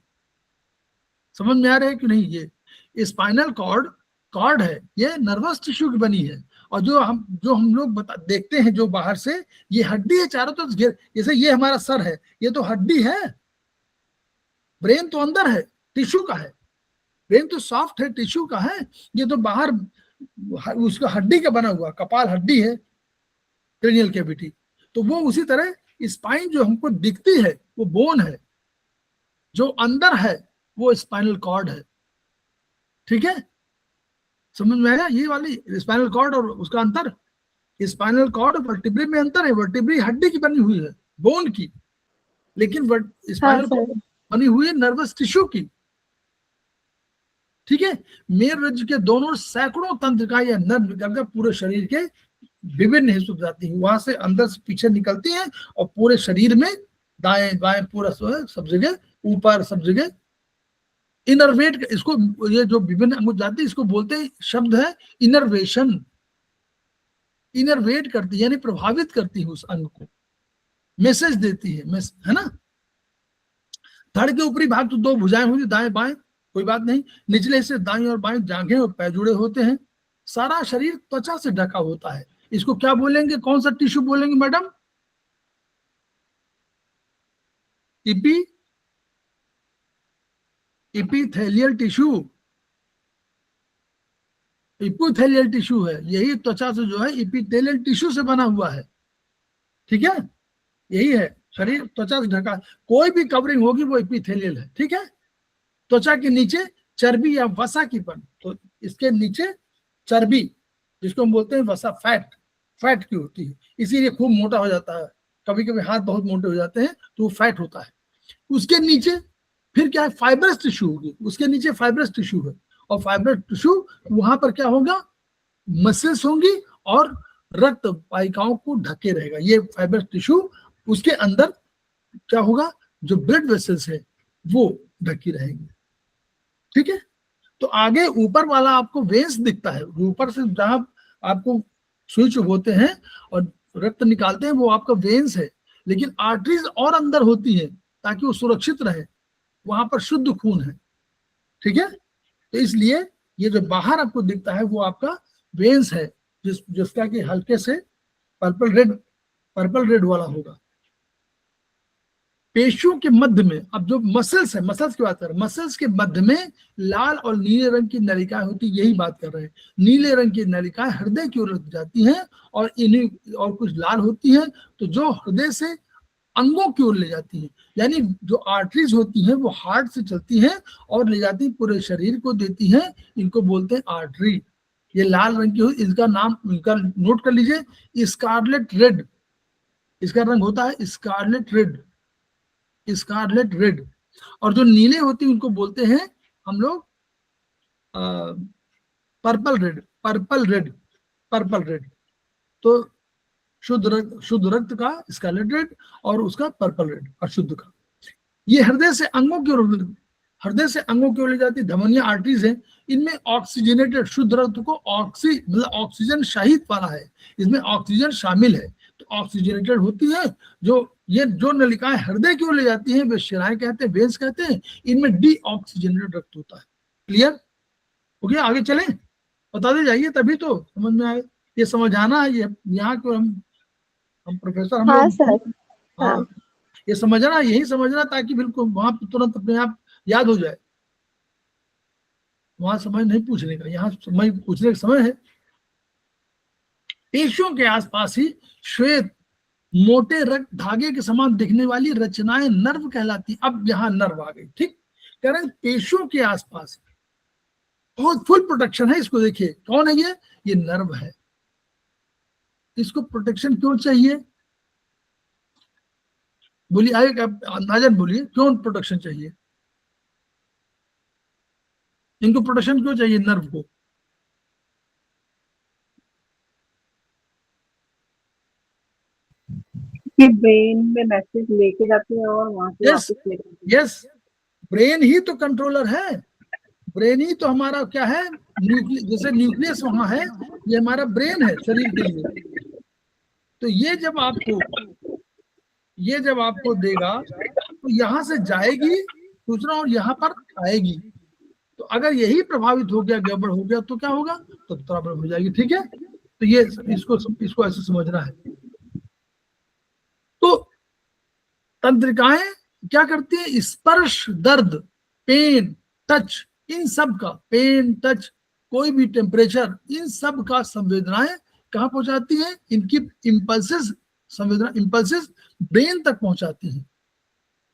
Speaker 2: समझ में आ रहा है कि नहीं? ये स्पाइनल कॉर्ड है, ये नर्वस टिश्यू की बनी है। और जो हम लोग देखते हैं जो बाहर से, ये हड्डी है चारों तरफ घेर, जैसे ये हमारा सर है, ये तो हड्डी है। ब्रेन तो अंदर है, टिश्यू का है, ब्रेन तो सॉफ्ट है, टिश्यू का है। ये तो बाहर उसका हड्डी का बना हुआ, कपाल हड्डी है, क्रेनियल कैविटी। तो वो उसी तरह स्पाइन जो हमको दिखती है वो बोन है, जो अंदर है वो स्पाइनल कॉर्ड है। ठीक है, समझ में आया? ये वाली स्पाइनल कॉर्ड और उसका अंतर, स्पाइनल कॉर्ड और वर्टिब्रे में अंतर है। वर्टिब्रे हड्डी की बनी हुई है, बोन की, लेकिन
Speaker 3: हाँ
Speaker 2: स्पाइनल
Speaker 3: सर।
Speaker 2: कॉर्ड बनी हुई है नर्वस टिश्यू की। ठीक है, मेरुरज्जु के दोनों सैकड़ों तंत्रिका या नर्व निकलकर पूरे शरीर के विभिन्न हिस्सों में जाती है, वहां से अंदर से पीछे निकलती है और पूरे शरीर में दाएं बाएं पूरा सब जगह, ऊपर सब जगह इनरवेट, इसको ये जो विभिन्न अंग जाती है इसको बोलते हैं, शब्द है इनरवेशन। इनरवेट करती है यानी प्रभावित करती है उस अंग को, मैसेज देती है ना? धड़ के ऊपरी भाग तो दो भुजाएं होती, दाएं बाएं, कोई बात नहीं। निचले से दाएं और बाएं जांघें और पैर जुड़े होते हैं। सारा शरीर त्वचा से ढका होता है। इसको क्या बोलेंगे, कौन सा टिश्यू बोलेंगे madam? Epithelial tissue, epithelial tissue है, यही त्वचा से जो है इपिथेलियल टिश्यू से बना हुआ है। ठीक है, यही है, शरीर त्वचा से ढका, कोई भी कवरिंग होगी वो इपिथेलियल है। ठीक है, त्वचा के नीचे चर्बी या वसा की परत, तो इसके नीचे चर्बी, जिसको हम बोलते हैं वसा, फैट की होती है, इसीलिए खूब मोटा हो जाता है। कभी कभी हाथ बहुत मोटे हो जाते हैं तो वो फैट होता है। उसके नीचे फिर क्या है, फाइब्रस टिश्यू होगी, उसके नीचे फाइब्रस टिश्यू है, और फाइब्रस टिश्यू वहां पर क्या होगा, मसल्स होंगी और रक्त वाहिकाओं को ढके रहेगा, ये फाइब्रस टिश्यू। उसके अंदर क्या होगा, जो ब्लड वेसल्स है वो ढकी रहेंगी। ठीक है, तो आगे ऊपर वाला आपको वेंस दिखता है, ऊपर से जहां आपको सुई चुभोते हैं और रक्त निकालते हैं वो आपका वेंस है, लेकिन आर्टरीज और अंदर होती है ताकि वो सुरक्षित रहे, वहां पर शुद्ध खून है। ठीक है, तो इसलिए ये जो बाहर आपको दिखता है वो आपका वेंस है, जिसका कि हल्के से पर्पल रेड वाला होगा। पेशियों के मध्य में, अब जो मसल्स है, मसल्स की बात कर रहे हैं, मसल्स के मध्य में लाल और नीले रंग की नलिकाएं होती, यही बात कर रहे हैं। नीले रंग की नलिकाएं हृदय की ओर जाती हैं और इन्हीं और कुछ लाल होती हैं, तो जो हृदय से अंगों की ओर ले जाती है, यानी जो आर्टरीज होती हैं वो हार्ट से चलती हैं और ले जाती पूरे शरीर को देती हैं, इनको बोलते हैं आर्टरी। ये लाल रंग की हो, इसका नाम, इनका नोट कर लीजिए, स्कारलेट रेड, इसका रंग होता है स्कारलेट रेड, स्कारलेट रेड। और जो नीले होती है उनको बोलते हैं हम लोग पर्पल रेड। तो शुद्ध रक्त का स्कारलेट रेड और उसका पर्पल रेड अशुद्ध का। ये हृदय से अंगों की ओर ले जाती धमनियां, आर्टरीज है, इनमें ऑक्सीजनेटेड शुद्ध रक्त को ऑक्सीजन सहित वाला है, इसमें ऑक्सीजन शामिल है, तो ऑक्सीजनेटेड होती है। ये जो नलिकाएं हृदय की ओर ले जाती हैं वे शिराएं कहते हैं, वेन्स कहते हैं। इनमें डीऑक्सीजनेटेड रक्त होता है। क्लियर हो गया? आगे चलें, बताते जाइए तभी तो समझ में आए। ये समझ आना है, ये यहाँ को हम प्रोफेसर हम
Speaker 3: हाँ
Speaker 2: लोग,
Speaker 3: सर। हाँ
Speaker 2: हाँ ये समझना, यही समझना, ताकि बिल्कुल वहां पे तुरंत अपने आप याद हो जाए। वहां समय नहीं पूछने का, यहाँ समय पूछने का समय है। पेशियों के आसपास ही श्वेत मोटे रक्त धागे के समान दिखने वाली रचनाएं नर्व कहलाती। अब यहाँ नर्व आ गई, ठीक। कह रहे हैं पेशियों के आसपास बहुत फुल प्रोटेक्शन है। इसको देखिए, कौन है ये नर्व है। इसको प्रोटेक्शन क्यों चाहिए? बोलिए, आगे आप अंदाजन बोलिए क्यों प्रोटेक्शन चाहिए? इनको प्रोटेक्शन क्यों चाहिए नर्व को?
Speaker 4: कि ब्रेन में मैसेज लेके जाते हैं और वहां से
Speaker 2: यस
Speaker 4: वापस लेके आते हैं।
Speaker 2: यस, ब्रेन ही तो कंट्रोलर है। ब्रेन ही तो हमारा क्या है, जैसे न्यूक्लियस वहां है, ये हमारा ब्रेन है शरीर के लिए। तो ये जब आपको देगा तो यहाँ से जाएगी सूचना और यहाँ पर आएगी। तो अगर यही प्रभावित हो गया, गड़बड़ हो गया, तो क्या होगा? तो प्रॉब्लम हो जाएगी। ठीक है, तो ये इसको ऐसे समझना है। तो तंत्रिकाएं क्या करती है? स्पर्श, दर्द, पेन, टच, इन सब का, पेन, टच, कोई भी टेम्परेचर, इन सब का संवेदनाएं कहाँ पहुंचाती हैं? इनकी इंपल्सेस, संवेदना इंपल्सेस ब्रेन तक पहुंचाती हैं।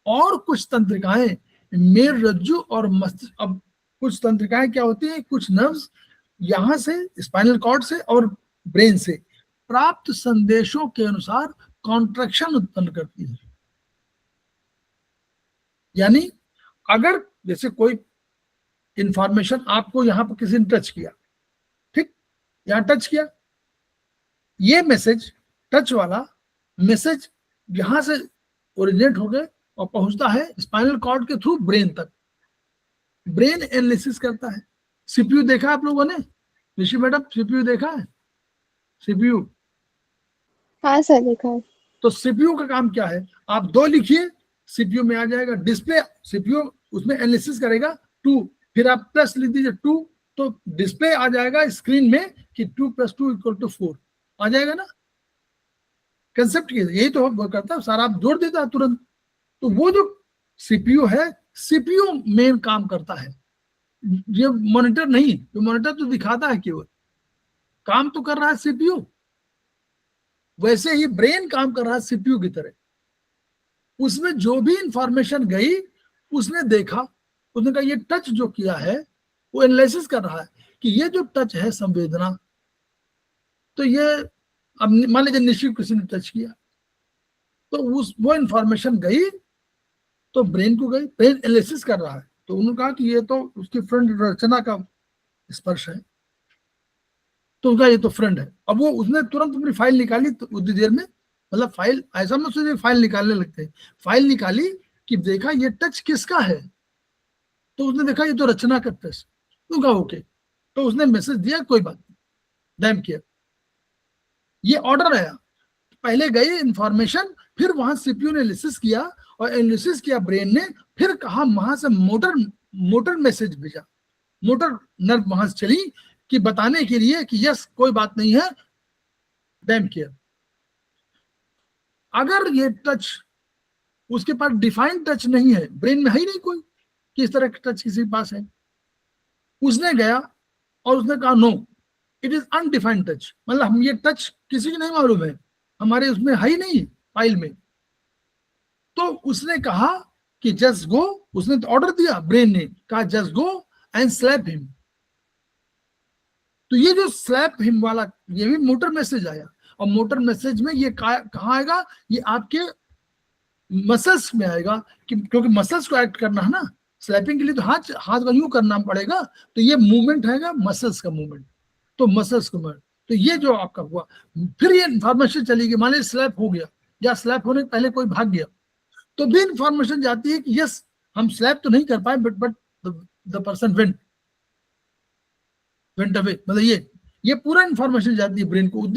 Speaker 2: और कुछ तंत्रिकाएं मेरुरज्जु और मस्तिष्क, अब कुछ तंत्रिकाएं क्या होती हैं, कुछ नर्व्स यहां से स्पाइनल कॉर्ड से और ब्रेन से प्राप्त संदेशों के अनुसार कॉन्ट्रैक्शन उत्पन्न करती है। यानी अगर जैसे कोई इंफॉर्मेशन आपको यहां पर किसी ने टच किया, ठीक, यहां टच किया, ये मैसेज, टच वाला मैसेज यहां से ओरिजिनेट हो गए और पहुंचता है स्पाइनल कॉर्ड के थ्रू ब्रेन तक। ब्रेन एनालिसिस करता है। सीपीयू देखा आप लोगों ने? ऋषि मैडम, सीपीयू देखा है? सीपीयू,
Speaker 3: हाँ सर देखा है।
Speaker 2: तो सीपीयू का काम क्या है? आप 2 लिखिए, सीपीयू में आ जाएगा डिस्प्ले। सीपीयू उसमें एनालिसिस करेगा 2, फिर आप प्लस लिख दीजिए 2, तो डिस्प्ले आ जाएगा स्क्रीन में कि 2 + 2 = 4 आ जाएगा ना। कंसेप्ट यही तो वो करता है सारा, आप जोड़ देता है तुरंत। तो वो जो सीपीयू है, सीपीयू मेन काम करता है, ये मॉनिटर नहीं। जो मॉनिटर तो दिखाता है केवल, काम तो कर रहा है सीपीयू। वैसे ही ब्रेन काम कर रहा है सीपीयू की तरह। उसमें जो भी इंफॉर्मेशन गई, उसने देखा, उसने कहा ये टच जो किया है, वो एनालिसिस कर रहा है कि ये जो टच है संवेदना, तो ये, अब मान लीजिए निश्चित किसी ने टच किया, तो वो इंफॉर्मेशन गई तो ब्रेन को गई, ब्रेन एनालिसिस कर रहा है। तो उन्होंने कहा कि ये तो उसकी फ्रेंड रचना का स्पर्श है, तो उनका ये तो फ्रेंड है। अब वो उसने तुरंत अपनी फाइल निकाली, तो उतनी देर में, मतलब फाइल ऐसा मत सोचिए फाइल निकालने लगते हैं, फाइल निकाली कि देखा ये टच किसका है, तो उसने देखा ये तो रचना का टच। तो कहा ओके, तो उसने मैसेज दिया कोई बात नहीं, डैम किया, ये ऑर्डर आया। पहले गई इंफॉर्मेशन, फिर वहां सीपीयू ने एनालिसिस किया, और एनालिसिस किया ब्रेन ने, फिर कहा वहां से मोटर मैसेज भेजा, मोटर नर्व वहां से चली कि बताने के लिए कि यस कोई बात नहीं है, डैम किया। अगर ये टच उसके पास डिफाइंड टच नहीं है, ब्रेन में है ही नहीं कोई कि इस तरह का टच किसी के पास है, उसने गया और उसने कहा no, it is undefined touch, मतलब हम ये टच किसी को नहीं मालूम है, हमारे उसमें है ही नहीं फाइल में। तो उसने कहा कि जस्ट गो, उसने तो ऑर्डर दिया, ब्रेन ने कहा just go and slap him. तो ये जो स्लैप हिम वाला, ये भी मोटर मैसेज आया, और मोटर मैसेज में ये कहाँ आएगा? ये आपके मसल्स में आएगा, क्योंकि मसल्स को एक्ट करना है ना, स्लैपिंग के लिए तो हाथ का यूं करना पड़ेगा, तो ये मूवमेंट है मसल्स का मूवमेंट, तो मसल्स का मूवमेंट। तो ये जो आपका हुआ, फिर ये इंफॉर्मेशन चली गई, मान लीजिए स्लैप हो गया, या स्लैप होने से पहले कोई भाग गया, तो भी इंफॉर्मेशन जाती है कि यस हम स्लैप तो नहीं कर पाए, but the person went away, मतलब ये पूरा इंफॉर्मेशन जाती है ब्रेन को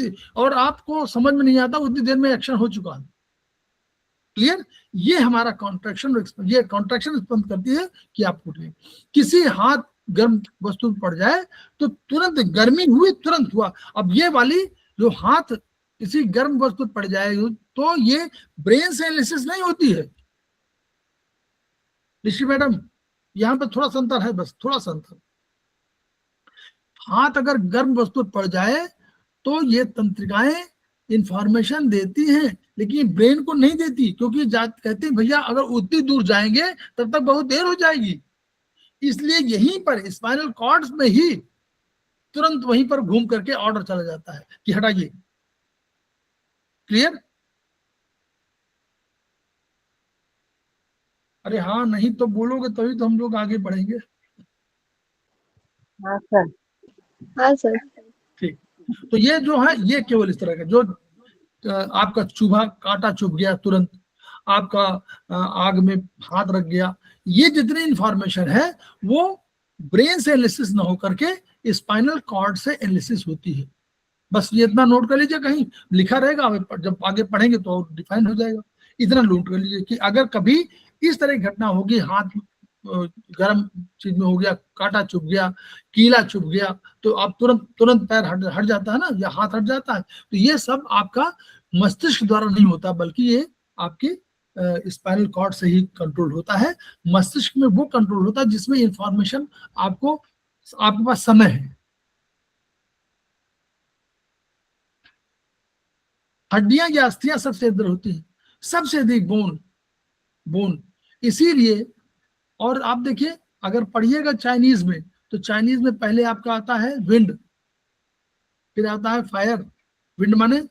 Speaker 2: और आपको समझ में नहीं आता उतनी देर में एक्शन हो चुका है। क्लियर? ये हमारा कॉन्ट्रैक्शन, ये कॉन्ट्रैक्शन रिस्पॉन्स करती है कि आप उठे। किसी हाथ गर्म वस्तु पड़ जाए तो तुरंत गर्मी हुई, तुरंत हुआ। अब ये वाली जो हाथ किसी गर्म वस्तु पड़ जाए तो ये ब्रेन से एनालिसिस नहीं होती है ऋषि मैडम, यहाँ पे थोड़ा सा अंतर है, बस थोड़ा सा अंतर। हाथ अगर गर्म वस्तु पड़ जाए तो ये तंत्रिकाएं इंफॉर्मेशन देती हैं, लेकिन ब्रेन को नहीं देती, क्योंकि कहते हैं भैया अगर उतनी दूर जाएंगे तब तक बहुत देर हो जाएगी। इसलिए यहीं पर स्पाइनल कॉर्ड्स में ही तुरंत वहीं पर घूम करके ऑर्डर चला जाता है कि हटाइए। क्लियर? अरे हाँ, नहीं तो बोलोगे तभी तो हम लोग आगे बढ़ेंगे।
Speaker 4: हाँ सर।
Speaker 3: हाँ सर।
Speaker 2: ठीक, तो ये जो है ये केवल इस तरह का, जो आपका चुभा कांटा चुभ गया तुरंत, आपका आग में हाथ रख गया, ये जितनी इंफॉर्मेशन है वो ब्रेन से एनालिसिस ना होकर के स्पाइनल कॉर्ड से एनालिसिस होती है। बस ये इतना नोट कर लीजिए, कहीं लिखा रहेगा, जब आगे पढ़ेंगे तो डिफाइन हो जाएगा। इतना नोट कर लीजिए कि अगर कभी इस तरह की घटना होगी, हाथ गर्म चीज में हो गया, कांटा चुभ गया, कीला चुभ गया, तो आप तुरंत पैर हट जाता है ना, या हाथ हट जाता है, तो ये सब आपका मस्तिष्क द्वारा नहीं होता, बल्कि ये आपके स्पाइनल कॉर्ड से ही कंट्रोल होता है। मस्तिष्क में वो कंट्रोल होता है जिसमें इंफॉर्मेशन आपके पास समय है। हड्डियां या अस्थियां सबसे अंदर होती हैं, सबसे अधिक बोन। इसीलिए, और आप देखिए अगर पढ़िएगा चाइनीज में, तो चाइनीज में पहले आपका आता है विंड, फिर आता है फायर, विंड माने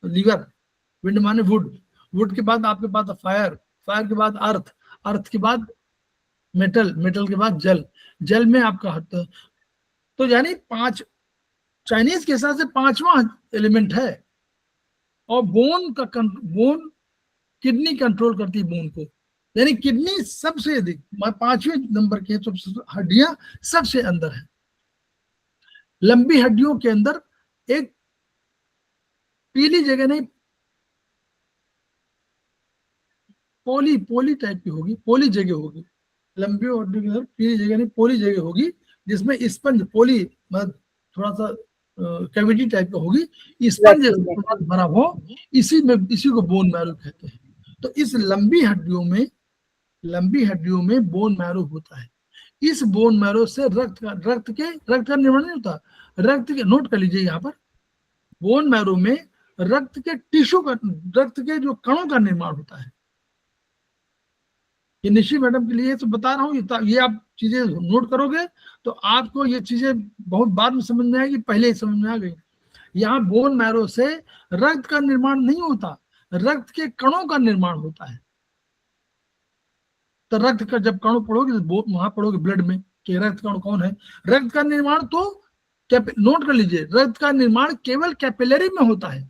Speaker 2: लीवर, विंड माने वुड के बाद आपके पास फायर, फायर के बाद अर्थ के बाद मेटल के बाद जल में आपका हाथ। तो यानी 5 चाइनीज के हिसाब से 5वां एलिमेंट है। और बोन किडनी कंट्रोल करती है बोन को, यानी किडनी सबसे अधिक 5वें नंबर के, तो हड्डियां सबसे अंदर है। लंबी हड्डियों के अंदर एक पीली जगह नहीं, पोली टाइप की होगी, पोली जगह होगी। लंबी हड्डियों के अंदर पीली जगह नहीं, पोली जगह होगी, जिसमें स्पंज पोली मतलब थोड़ा सा कैविटी टाइप का होगी, स्पंज भरा हो, इसी को बोन मैरो कहते हैं। तो इस लंबी हड्डियों में बोन मैरो होता है। इस बोन मैरो से रक्त का निर्माण नहीं होता, रक्त के, नोट कर लीजिए यहाँ पर, बोन मैरो में रक्त के जो कणों का निर्माण होता है। ये निशी मैडम के लिए तो बता रहा हूँ, ये आप चीजें नोट करोगे तो आपको ये चीजें बहुत बाद में समझ में आएगी, पहले ही समझ में आ गई। यहाँ बोन मैरो से रक्त का निर्माण नहीं होता, रक्त के कणों का निर्माण होता है। तो रक्त का जब कण पढ़ोगे तो वहां पढ़ोगे ब्लड में कि रक्त कण कौन है। रक्त का निर्माण तो नोट कर लीजिए, रक्त का निर्माण केवल कैपिलरी में होता है।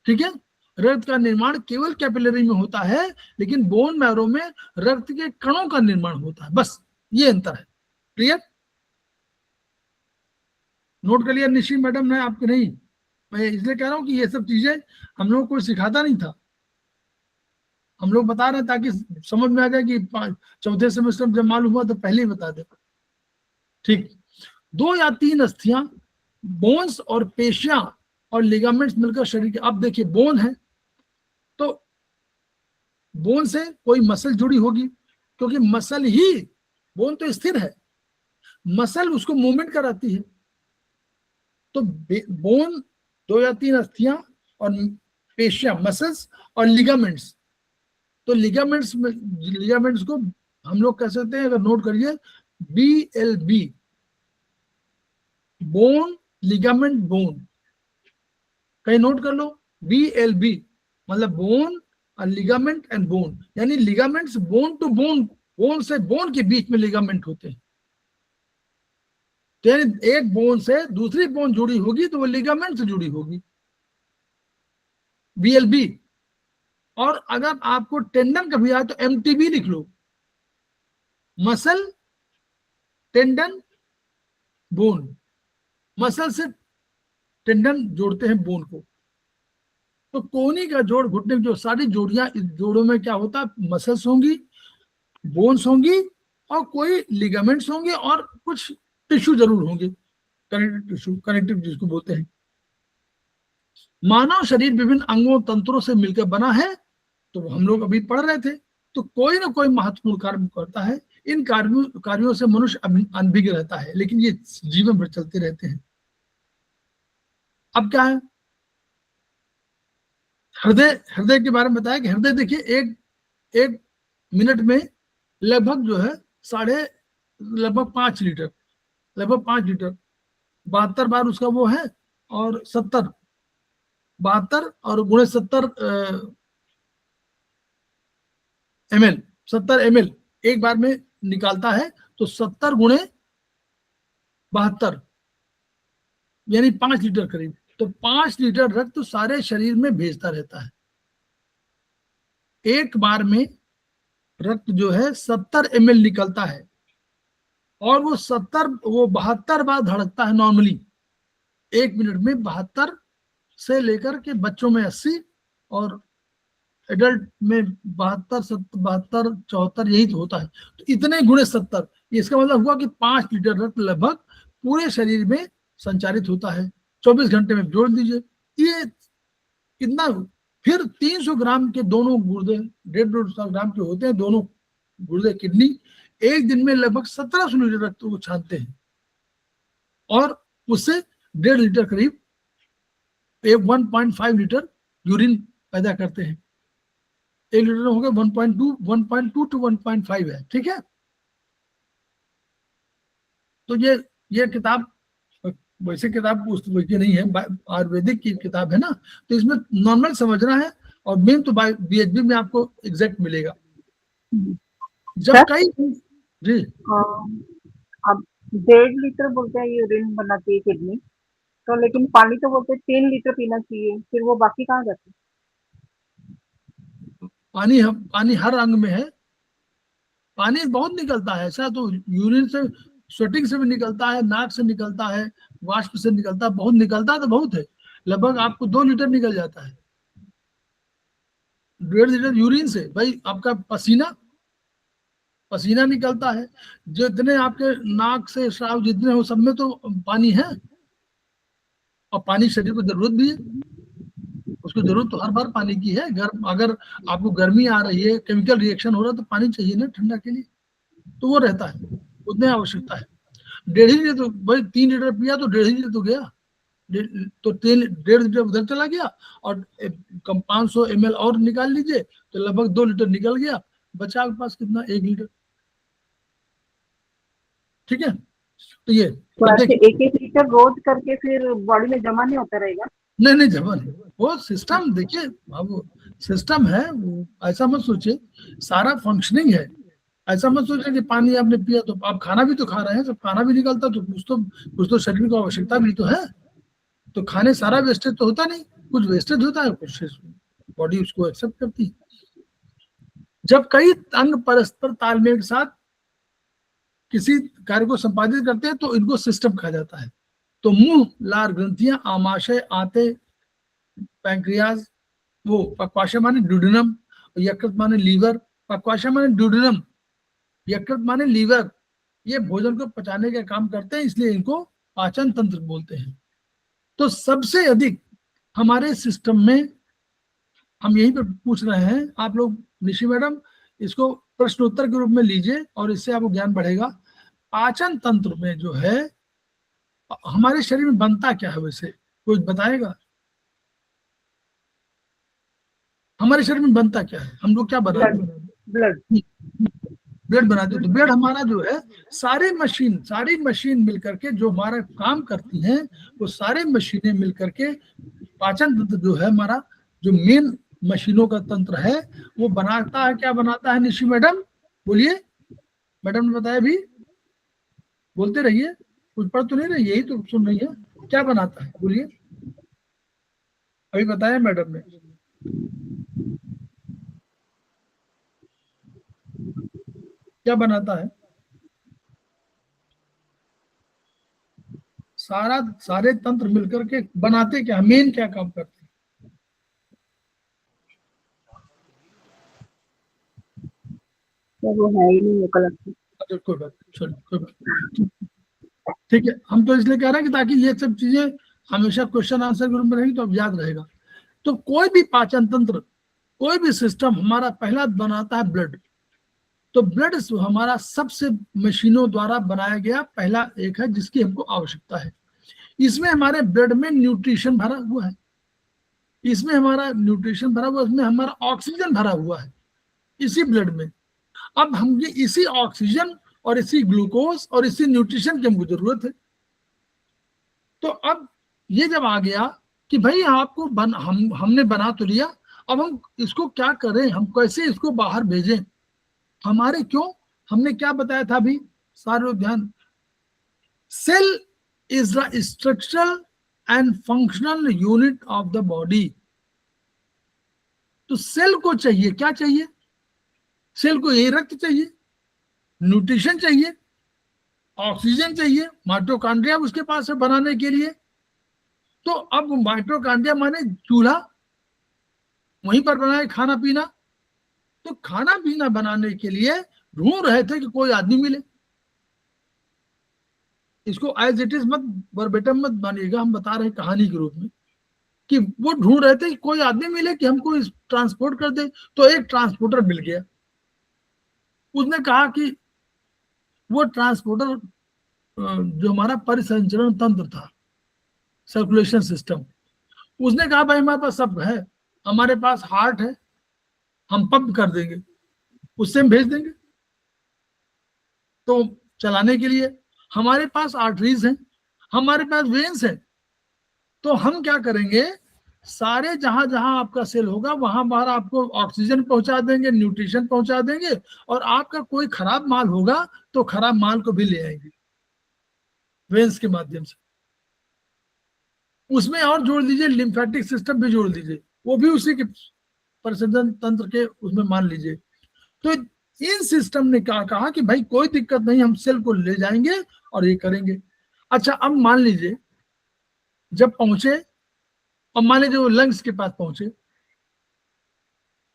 Speaker 2: ठीक है, रक्त का निर्माण केवल कैपिलरी में होता है, लेकिन बोन मैरो में रक्त के कणों का निर्माण होता है। बस ये अंतर है। क्लियर? नोट कर लिया निशी मैडम ने, आपके नहीं? मैं इसलिए कह रहा हूं कि ये सब चीजें हम लोग को सिखाता नहीं था, हम लोग बता रहे हैं ताकि समझ में आ जाए कि 4थे सेमेस्टर में जब मालूम हुआ तो पहले ही बता दे। ठीक, 2 या 3 अस्थियां, बोन्स और पेशियां और लिगामेंट्स मिलकर शरीर के, अब देखिए बोन है तो बोन से कोई मसल जुड़ी होगी, क्योंकि मसल ही, बोन तो स्थिर है, मसल उसको मूवमेंट कराती है। तो बोन, 2 या 3 अस्थियां और पेशियां, मसल्स और लिगामेंट्स। तो लिगामेंट्स को हम लोग कह सकते हैं, अगर नोट करिए, BLB, बोन लिगामेंट बोन, कहीं नोट कर लो, BLB मतलब बोन और लिगामेंट एंड बोन, यानी ligaments bone to bone, bone से बोन के बीच में लिगामेंट होते हैं। तो यानी एक बोन से दूसरी बोन जुड़ी होगी तो वो लिगामेंट से जुड़ी होगी, BLB। और अगर आपको टेंडन कभी आए तो MTB लिख लो, मसल टेंडन बोन, मसल से टेंडन जोड़ते हैं बोन को। तो कोहनी का जोड़, घुटने की जो सारी जोड़ियां, इस जोड़ों में क्या होता है, मसल्स होंगी, बोन्स होंगी, और कोई लिगामेंट्स होंगे, और कुछ टिश्यू जरूर होंगे, कनेक्टिव टिश्यू, कनेक्टिव जिसको बोलते हैं। मानव शरीर विभिन्न अंगों तंत्रों से मिलकर बना है, तो हम लोग अभी पढ़ रहे थे। तो कोई ना कोई महत्वपूर्ण कार्य करता है। इन कार्यों से मनुष्य अनभिज्ञ रहता है, लेकिन ये जीवन भर चलते रहते हैं। अब क्या है, हृदय, हृदय के बारे में बताया कि हृदय देखिए एक एक मिनट में लगभग जो है लगभग 5 लीटर, लगभग 5 लीटर, 72 बार उसका वो है, और 72 और × 70 ml, 70 ml एक बार में निकालता है। तो 70 × 72 यानी 5 लीटर करीब। तो 5 लीटर रक्त तो सारे शरीर में भेजता रहता है। एक बार में रक्त जो है 70 ml निकलता है, और वो 72 बार धड़कता है नॉर्मली। एक मिनट में 72 से लेकर के बच्चों में 80 और एडल्ट में 72, 72, 74 यही तो होता है। तो इतने × 70, इसका मतलब हुआ कि 5 लीटर रक्त लगभग पूरे शरीर में संचारित होता है। 24 घंटे में जोड़ दीजिए ये कितना। फिर 300 ग्राम के दोनों गुर्दे, 150 ग्राम के होते हैं दोनों गुर्दे, किडनी, एक दिन में लगभग 1700 लीटर रक्त को छानते हैं, और उससे 1.5 लीटर करीब 1.5 लीटर यूरिन पैदा करते हैं। 1 लीटर हो गया 1.2 टू 1.5 है, ठीक है। तो ये किताब वैसे किताब पुस्तक की नहीं है, आयुर्वेदिक की किताब है ना, तो इसमें नॉर्मल समझना है, और मेन तो बीएचबी में आपको एग्जैक्ट मिलेगा। जब
Speaker 4: सर?
Speaker 2: कई जी
Speaker 4: अब 1.5 लीटर बोलते हैं यूरिन बनाती है किडनी, तो लेकिन पानी तो बोलते हैं 3 लीटर पीना चाहिए, फिर वो बाकी कहाँ जाते हैं?
Speaker 2: पानी हर अंग में है। पानी बहुत निकलता है, ऐसा तो यूरिन से, स्वेटिंग से भी निकलता है, नाक से निकलता है, वाष्प से निकलता है, बहुत निकलता है, तो बहुत है। लगभग आपको 2 लीटर निकल जाता है। 1.5 लीटर यूरिन से भाई, आपका पसीना पसीना निकलता है, जितने आपके नाक से स्राव जितने हो, सब में तो पानी है, और पानी शरीर को जरूरत भी है। उसको जरूरत तो हर बार पानी की है। अगर आपको गर्मी आ रही है, केमिकल रिएक्शन हो रहा है, तो पानी चाहिए ना ठंडा के लिए, तो वो रहता है, उतने आवश्यकता है। 1.5 लीटर तो भाई, 3 लीटर पिया तो 1.5 लीटर तो गया। तो 1.5 लीटर उधर चला गया, और 500 ml और निकाल लीजिए, तो लगभग 2 लीटर निकल गया, बचा आपके पास कितना, 1 लीटर, ठीक है। तो ये
Speaker 4: तो
Speaker 2: अब
Speaker 4: ऐसे
Speaker 2: देखिए,
Speaker 4: 1-1 लीटर रोज करके फिर बॉडी में जमा नहीं होता रहेगा?
Speaker 2: नहीं नहीं जमा नहीं, वो सिस्टम देखिए, अब सिस्टम है वो, ऐसा मत सोचिए, सारा फंक्शनिंग है। ऐसा मत सोचिए कि पानी आपने पिया तो आप खाना भी तो खा रहे हैं, जब खाना भी निकलता तो कुछ तो शरीर को आवश्यकता भी तो है। तो खाने सारा वेस्टेज तो होता नहीं, कुछ वेस्टेज होता है, कुछ बॉडी उसको एक्सेप्ट करती है। जब कई अंग परस्पर तालमेल के साथ किसी कार्य को संपादित करते हैं, तो इनको सिस्टम कहा जाता है। तो मुंह, लार ग्रंथियां, आमाशय, आंतें, पैंक्रियाज, वो पक्वाशय माने ड्यूडेनम, यकृत माने लीवर, पक्वाशय माने ड्यूडेनम, यकृत माने लीवर, ये भोजन को पचाने का काम करते हैं, इसलिए इनको पाचन तंत्र बोलते हैं। तो सबसे अधिक हमारे सिस्टम में, हम यही पे पूछ रहे हैं आप लोग, निशि मैडम, इसको प्रश्नोत्तर के रूप में लीजिए, और इससे आपको ज्ञान बढ़ेगा। पाचन तंत्र में जो है, हमारे शरीर में बनता क्या है वैसे, कोई बताएगा? हमारे शरीर में बनता क्या है, हम लोग क्या बनाते
Speaker 4: ब्लड,
Speaker 2: हैं?
Speaker 4: ब्लड।
Speaker 2: ब्लड बनाते हैं। तो ब्लड हमारा जो है, सारी मशीन मिलकर के जो हमारा काम करती हैं, वो सारे मशीनें मिलकर के पाचन तंत्र जो है हमारा, जो मेन मशीनों का तंत्र है, वो बनाता है। क्या बनाता है निशि मैडम, बोलिए, मैडम ने बताया भी, बोलते रहिए, कुछ पढ़ तो नहीं रही, यही तो सुन रही है। क्या बनाता है बोलिए, अभी बताया मैडम ने। क्या बनाता है? सारे तंत्र मिलकर के बनाते क्या, मेन क्या काम करते हैं?
Speaker 4: तो वो है ही नहीं वो कलर।
Speaker 2: अच्छा, कोई बात नहीं, चलो कोई बात नहीं। ठीक है, हम तो इसलिए कह रहे हैं कि ताकि ये सब चीजें हमेशा क्वेश्चन आंसर के रूप में रहेगी तो अब याद रहेगा। तो कोई भी पाचन तंत्र, कोई भी सिस्टम हमारा पहला बनाता है ब्लड। तो ब्लड हमारा सबसे मशीनों द्वारा बनाया गया पहला एक है जिसकी हमको आवश्यकता है। इसमें हमारे ब्लड में न्यूट्रिशन भरा हुआ है, इसमें हमारा न्यूट्रिशन भरा हुआ है, इसमें हमारा ऑक्सीजन भरा हुआ है इसी ब्लड में। अब हम ये इसी ऑक्सीजन और इसी ग्लूकोज और इसी न्यूट्रिशन की हमको जरूरत है। तो अब ये जब आ गया कि भाई आपको हमने बना तो लिया, अब हम इसको क्या करें, हम कैसे इसको बाहर भेजें, हमारे क्यों, हमने क्या बताया था अभी, सारे लोग ध्यान। Cell is the structural and functional unit of the body. तो सेल को चाहिए, क्या चाहिए, सेल को ये रक्त चाहिए, न्यूट्रिशन चाहिए, ऑक्सीजन चाहिए, माइटोकॉन्ड्रिया उसके पास है बनाने के लिए। तो अब माइटोकॉन्ड्रिया माने चूल्हा, वहीं पर बनाए खाना पीना। तो खाना पीना बनाने के लिए ढूंढ रहे थे कि कोई आदमी मिले। इसको एज इट इज मत वर्बेटम मत मानिएगा, हम बता रहे हैं कहानी के रूप में कि वो ढूंढ रहे थे कि कोई आदमी मिले कि हमको इस ट्रांसपोर्ट कर दे। तो एक ट्रांसपोर्टर मिल गया। उसने कहा कि वो ट्रांसपोर्टर जो हमारा परिसंचरण तंत्र था, सर्कुलेशन सिस्टम, उसने कहा भाई हमारे पास सब है, हमारे पास हार्ट है, हम पंप कर देंगे, उससे हम भेज देंगे। तो चलाने के लिए हमारे पास आर्टरीज हैं, हमारे पास वेन्स हैं। तो हम क्या करेंगे, सारे जहां जहां आपका सेल होगा वहां बाहर आपको ऑक्सीजन पहुंचा देंगे, न्यूट्रिशन पहुंचा देंगे, और आपका कोई खराब माल होगा तो खराब माल को भी ले आएंगे वेन्स के माध्यम से। उसमें और जोड़ दीजिए लिम्फेटिक सिस्टम भी जोड़ दीजिए, वो भी उसी के परिसंचरण तंत्र के उसमें मान लीजिए। तो इन सिस्टम ने क्या कहा कि भाई कोई दिक्कत नहीं, हम सेल को ले जाएंगे और ये करेंगे। अच्छा, अब मान लीजिए जब पहुंचे, और मान लीजिए वो लंग्स के पास पहुंचे,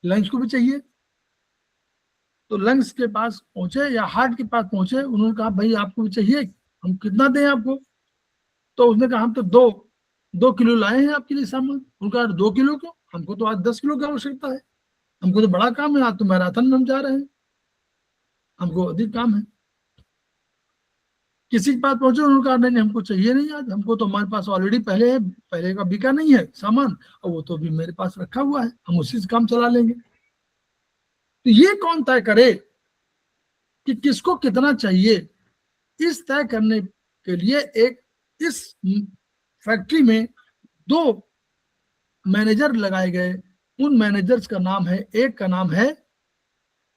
Speaker 2: लंग्स को भी चाहिए, तो लंग्स के पास पहुंचे या हार्ट के पास पहुंचे, उन्होंने कहा भाई आपको भी चाहिए, हम कितना दें आपको। तो उसने कहा हम तो 2 किलो लाए हैं आपके लिए सामान। उनका 2 किलो क्यों, हमको तो आज 10 किलो की आवश्यकता है, हमको तो बड़ा काम है, आज तो मैराथन में हम जा रहे हैं, हमको अधिक काम है। किसी के पास पहुंचे, उन्होंने कहा नहीं हमको चाहिए नहीं आज, हमको तो हमारे पास ऑलरेडी पहले है, पहले का बिका नहीं है सामान, और वो तो अभी मेरे पास रखा हुआ है, हम उसी से काम चला लेंगे। तो ये कौन तय करे कि किसको कितना चाहिए? इस तय करने के लिए एक इस फैक्ट्री में 2 मैनेजर लगाए गए। उन मैनेजर्स का नाम है, एक का नाम है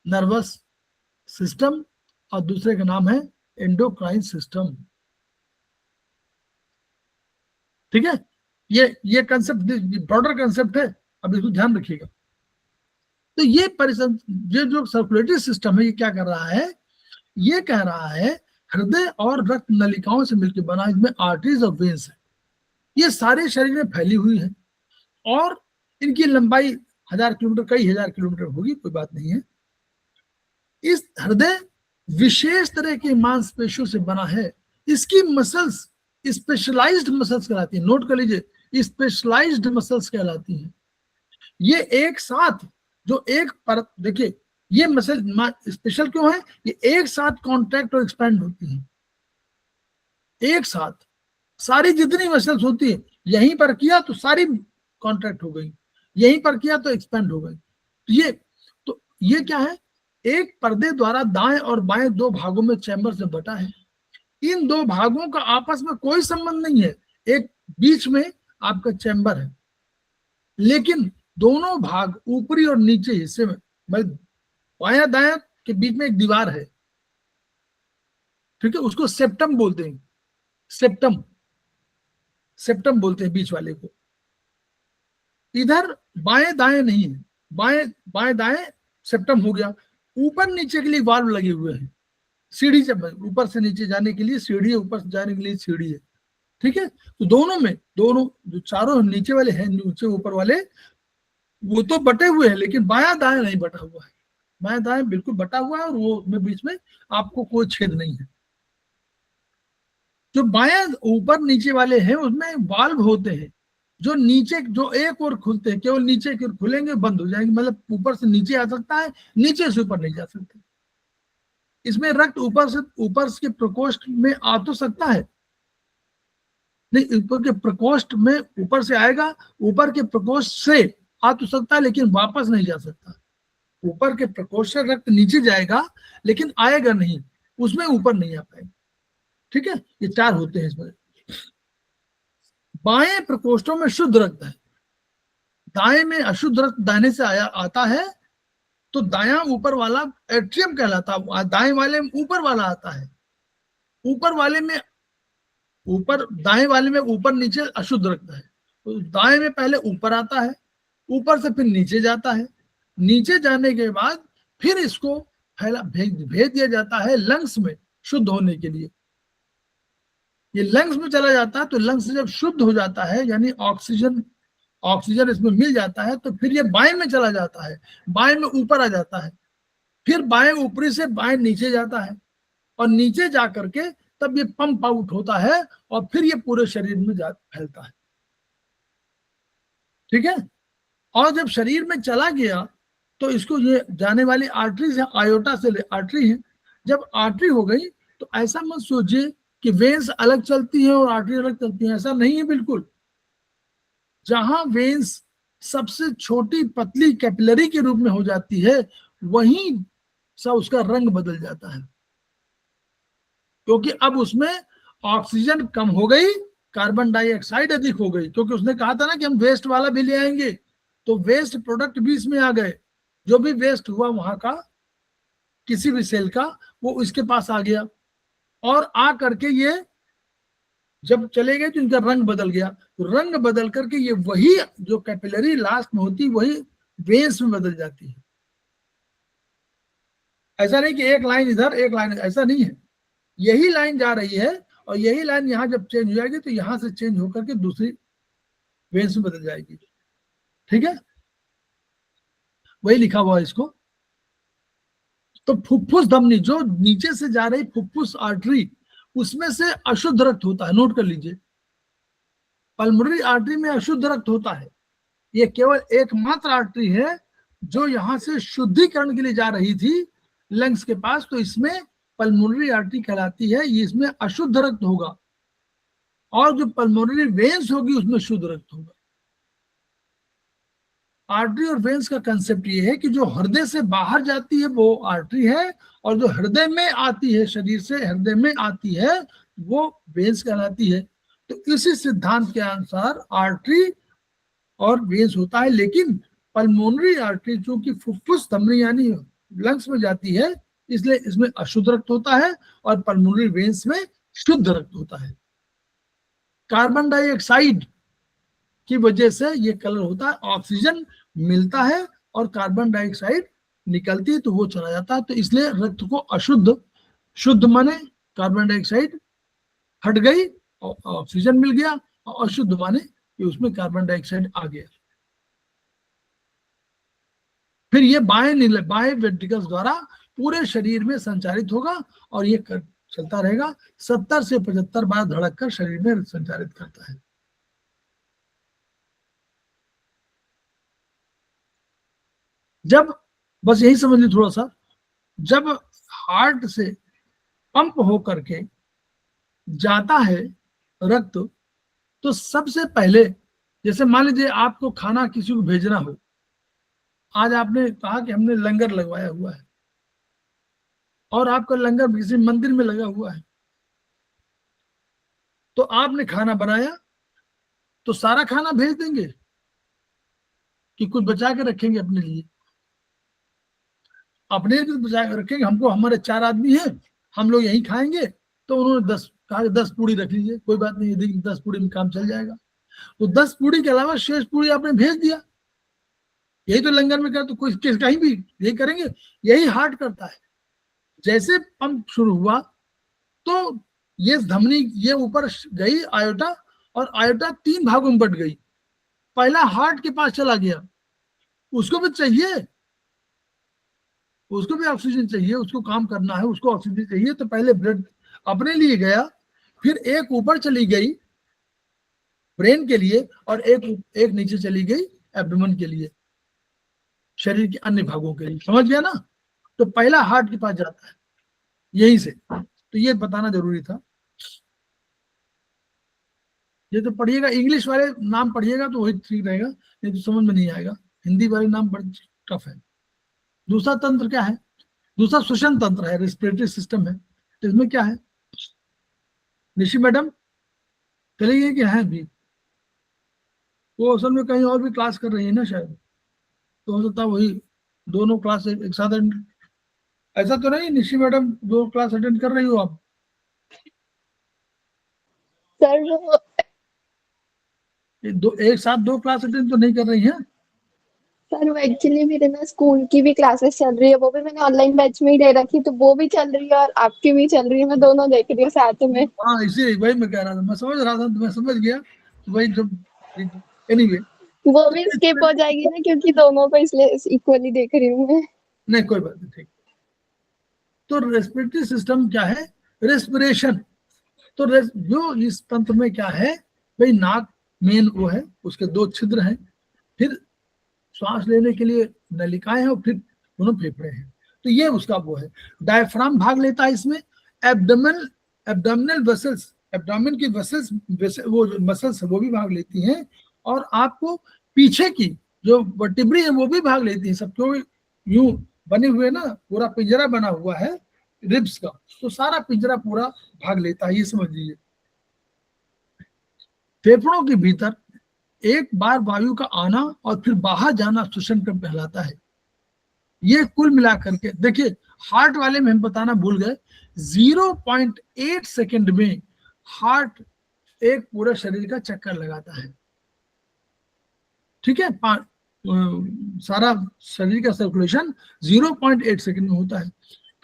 Speaker 2: नर्वस सिस्टम और दूसरे का नाम है एंडोक्राइन सिस्टम। ठीक है, ये कंसेप्ट ब्रॉडर कंसेप्ट है, अब इसको ध्यान रखिएगा। तो ये जो सर्कुलेटरी सिस्टम है, ये क्या कर रहा है, ये कह रहा है हृदय और रक्त नलिकाओं से मिलकर बना, इसमें आर्टरीज और वेन्स है, ये सारे शरीर में फैली हुई है, और इनकी लंबाई 1000 किलोमीटर, कई हजार किलोमीटर होगी, कोई बात नहीं है। इस हृदय विशेष तरह की मांसपेशियों से बना है, इसकी मसल्स स्पेशलाइज्ड मसल्स कहलाती है, नोट कर लीजिए, स्पेशलाइज्ड मसल्स कहलाती हैं। ये एक साथ जो एक पर, देखिए ये मसल स्पेशल क्यों है, ये एक साथ कॉन्ट्रैक्ट और एक्सपैंड होती है, एक साथ सारी जितनी मसल्स होती है, यहीं पर किया तो सारी कॉन्ट्रैक्ट हो गई, यहीं पर किया तो एक्सपैंड हो गई। तो ये क्या है, एक पर्दे द्वारा दाएं और बाएं 2 भागों में चैम्बर से बटा है। इन 2 भागों का आपस में कोई संबंध नहीं है, एक बीच में आपका चैम्बर है, लेकिन दोनों भाग ऊपरी और नीचे हिस्से में, बाया दाया के बीच में एक दीवार है, ठीक है, उसको सेप्टम बोलते हैं, सेप्टम बोलते हैं बीच वाले को। इधर बाएं दाएं नहीं है, बाएं दाएं सेप्टम हो गया। ऊपर नीचे के लिए वाल्व लगे हुए हैं, सीढ़ी से ऊपर से नीचे जाने के लिए सीढ़ी है, ऊपर से जाने के लिए सीढ़ी है, ठीक है, तो दोनों में, दोनों जो चारों नीचे वाले हैं, नीचे ऊपर वाले, वो तो बटे हुए हैं, लेकिन बायां दाएं नहीं बटा हुआ है। बायां दाएं बिल्कुल बटा हुआ है, और वो में बीच में आपको कोई छेद नहीं है। जो बायां ऊपर नीचे वाले हैं उसमें वाल्व होते हैं, जो नीचे, जो एक ओर खुलते हैं, केवल नीचे की ओर खुलेंगे, बंद हो जाएंगे, मतलब ऊपर से नीचे आ सकता है, नीचे से ऊपर नहीं जा सकता। इसमें रक्त ऊपर के प्रकोष्ठ में आ तो सकता है, नहीं, ऊपर के प्रकोष्ठ में ऊपर से आएगा, ऊपर के प्रकोष्ठ से आ तो सकता है, लेकिन वापस नहीं जा सकता। ऊपर के प्रकोष्ठ से रक्त नीचे जाएगा, लेकिन आएगा नहीं, उसमें ऊपर नहीं आ पाएगा। ठीक है, ये चार होते हैं इसमें। बाएं प्रकोष्ठों में शुद्ध रक्त है, दाएं में अशुद्ध रक्त दाहिने से आता है, तो दायां ऊपर वाला एट्रियम कहलाता है, दाएं वाले में ऊपर वाला आता है, ऊपर वाले में, ऊपर दाएं वाले में ऊपर नीचे अशुद्ध रक्त है, तो दाएं में पहले ऊपर आता है, ऊपर से फिर नीचे जाता है, नीचे जाने के बाद फिर इसको भेज दिया जाता है लंग्स में शुद्ध होने के लिए। ये लंग्स में चला जाता है, तो लंग्स से जब शुद्ध हो जाता है, यानी ऑक्सीजन इसमें मिल जाता है, तो फिर ये बाएं में चला जाता है, बाएं में ऊपर आ जाता है, फिर बाएं ऊपरी से बाएं नीचे जाता है, और नीचे जा करके तब ये पंप आउट होता है, और फिर ये पूरे शरीर में फैलता है। ठीक है, और जब शरीर में चला गया तो इसको, ये जाने वाली आर्टरीज है, आयोटा से आर्टरी है, जब आर्टरी हो गई तो ऐसा मत सोचिए कि वेन्स अलग चलती है और आर्टरी अलग चलती है, ऐसा नहीं है बिल्कुल। जहां वेन्स सबसे छोटी पतली कैपिलरी के रूप में हो जाती है, वहीं सा उसका रंग बदल जाता है, क्योंकि अब उसमें ऑक्सीजन कम हो गई, कार्बन डाइऑक्साइड अधिक हो गई, क्योंकि उसने कहा था ना कि हम वेस्ट वाला भी ले आएंगे, तो वेस्ट प्रोडक्ट भी इसमें आ गए, जो भी वेस्ट हुआ वहां का किसी भी सेल का, वो इसके पास आ गया, और आ करके ये जब चले गए तो इनका रंग बदल गया, तो रंग बदल करके ये वही जो कैपिलरी लास्ट में होती, वही वेन्स में बदल जाती है। ऐसा नहीं कि एक लाइन इधर एक लाइन, ऐसा नहीं है, यही लाइन जा रही है, और यही लाइन यहाँ जब चेंज हो जाएगी तो यहां से चेंज होकर के दूसरी वेन्स में बदल जाएगी। ठीक है, वही लिखा हुआ है इसको। तो फुफ्फुस धमनी जो नीचे से जा रही फुफ्फुस आर्टरी, उसमें से अशुद्ध रक्त होता है, नोट कर लीजिए, पल्मोनरी आर्टरी में अशुद्ध रक्त होता है, ये केवल एकमात्र आर्टरी है जो यहां से शुद्धिकरण के लिए जा रही थी लंग्स के पास, तो इसमें पल्मोनरी आर्टरी कहलाती है, ये इसमें अशुद्ध रक्त होगा, और जो पल्मोनरी वेन्स होगी उसमें शुद्ध रक्त होगा। आर्टरी और वेन्स का कंसेप्ट ये है कि जो हृदय से बाहर जाती है वो आर्टरी है, और जो हृदय में आती है, शरीर से हृदय में आती है, वो वेन्स कहलाती है। तो इसी सिद्धांत के अनुसार आर्टरी और वेन्स होता है, लेकिन पल्मोनरी आर्टरी जो कि फुफ्फुस धमनी यानी लंग्स में जाती है, इसलिए इसमें अशुद्ध रक्त होता है, और पल्मोनरी वेन्स में शुद्ध रक्त होता है। कार्बन डाइऑक्साइड की वजह से ये कलर होता है, ऑक्सीजन मिलता है और कार्बन डाइऑक्साइड निकलती है, तो वो चला जाता है, तो इसलिए रक्त को अशुद्ध, शुद्ध माने कार्बन डाइऑक्साइड हट गई और ऑक्सीजन मिल गया, और अशुद्ध माने कि उसमें कार्बन डाइऑक्साइड आ गया। फिर ये बाएं वेंट्रिकल्स द्वारा पूरे शरीर में संचारित होगा, और ये चलता रहेगा, 70 से 75 बार धड़क कर शरीर में संचारित करता है। जब, बस यही समझ ली थोड़ा सा, जब हार्ट से पंप हो करके जाता है रक्त, तो सबसे पहले, जैसे मान लीजिए आपको खाना किसी को भेजना हो, आज आपने कहा कि हमने लंगर लगवाया हुआ है, और आपका लंगर किसी मंदिर में लगा हुआ है, तो आपने खाना बनाया, तो सारा खाना भेज देंगे कि कुछ बचा के रखेंगे अपने लिए? अपने लिए बचा के रखेंगे, हमको, हमारे 4 आदमी हैं, हम लोग यही खाएंगे, तो उन्होंने 10 कहा, 10 पूड़ी रख लीजिए, कोई बात नहीं, यदि 10 पूड़ी में काम चल जाएगा, तो 10 पूड़ी के अलावा शेष पूड़ी आपने भेज दिया। यही तो लंगर में कर, तो कोई कहीं भी यही करेंगे, यही हार्ट करता है। जैसे पंप शुरू हुआ, तो ये धमनी ये ऊपर गई आयोटा, और आयोटा 3 भागों में बट गई। पहला हार्ट के पास चला गया, उसको भी चाहिए, उसको भी ऑक्सीजन चाहिए, उसको काम करना है, उसको ऑक्सीजन चाहिए, तो पहले ब्लड अपने लिए गया, फिर एक ऊपर चली गई ब्रेन के लिए, और एक नीचे चली गई एब्डोमेन के लिए, शरीर के अन्य भागों के लिए। समझ गया ना? तो पहला हार्ट के पास जाता है यहीं से, तो ये बताना जरूरी था। ये तो पढ़िएगा, इंग्लिश वाले नाम पढ़िएगा तो वही ठीक रहेगा, नहीं तो समझ में नहीं आएगा। हिंदी वाले नाम बड़े टफ है। दूसरा तंत्र क्या है? दूसरा श्वसन तंत्र है, रेस्पिरेटरी सिस्टम है। तो इसमें क्या है? निशी मैडम चली गई कि है अभी? वो असल में कहीं और भी क्लास कर रही है ना शायद, तो हो सकता है वही दोनों क्लास एक साथ ऐसा तो नहीं निशी मैडम 2 क्लास अटेंड कर रही हो आप?
Speaker 3: सर वो
Speaker 2: एक साथ 2 क्लास अटेंड तो नहीं कर रही हैं?
Speaker 3: सर वो एक्चुअली मेरे ना स्कूल की भी क्लासेस चल रही है, वो भी मैंने ऑनलाइन बैच में ही ले रखी, तो वो भी चल रही है और आपकी भी चल रही है, मैं दोनों देख रही हूँ साथ में।
Speaker 2: हाँ इसी वही मैं कह रहा था, मैं समझ रहा था, तो मैं समझ गया वही जब एनीवे
Speaker 3: वो भी स्किप हो जाएगी ना, क्योंकि दोनों को इसलिए इक्वली देख रही हूँ मैं।
Speaker 2: नहीं कोई बात नहीं, ठीक। तो रेस्पिरेटरी सिस्टम क्या है? रेस्पिरेशन। तो जो इस तंत्र में क्या है भाई, नाक मेन वो है, उसके 2 छिद्र हैं, फिर श्वास लेने के लिए नलिकाएं हैं, और फिर दोनों फेफड़े हैं। तो ये उसका वो है। डायफ्राम भाग लेता है इसमें। एब्डोमिनल वेसल्स, एब्डोमेन की वेसल्स, वो मसल्स वो भी भाग लेती हैं, और आपको पीछे की जो वर्टिब्री है वो भी भाग लेती है। सबको यूं बने हुए ना, पूरा पिंजरा बना हुआ है रिब्स का, तो सारा पिंजरा पूरा भाग लेता है, ये समझ लीजिए। फेफड़ों के भीतर एक बार वायु का आना और फिर बाहर जाना श्वसन क्रम कहलाता है। ये कुल मिलाकर के देखिए, हार्ट वाले में हम बताना भूल गए, 0.8 सेकंड में हार्ट एक पूरे शरीर का चक्कर लगाता है। ठीक है, सारा शरीर का सर्कुलेशन 0.8 सेकंड में होता है।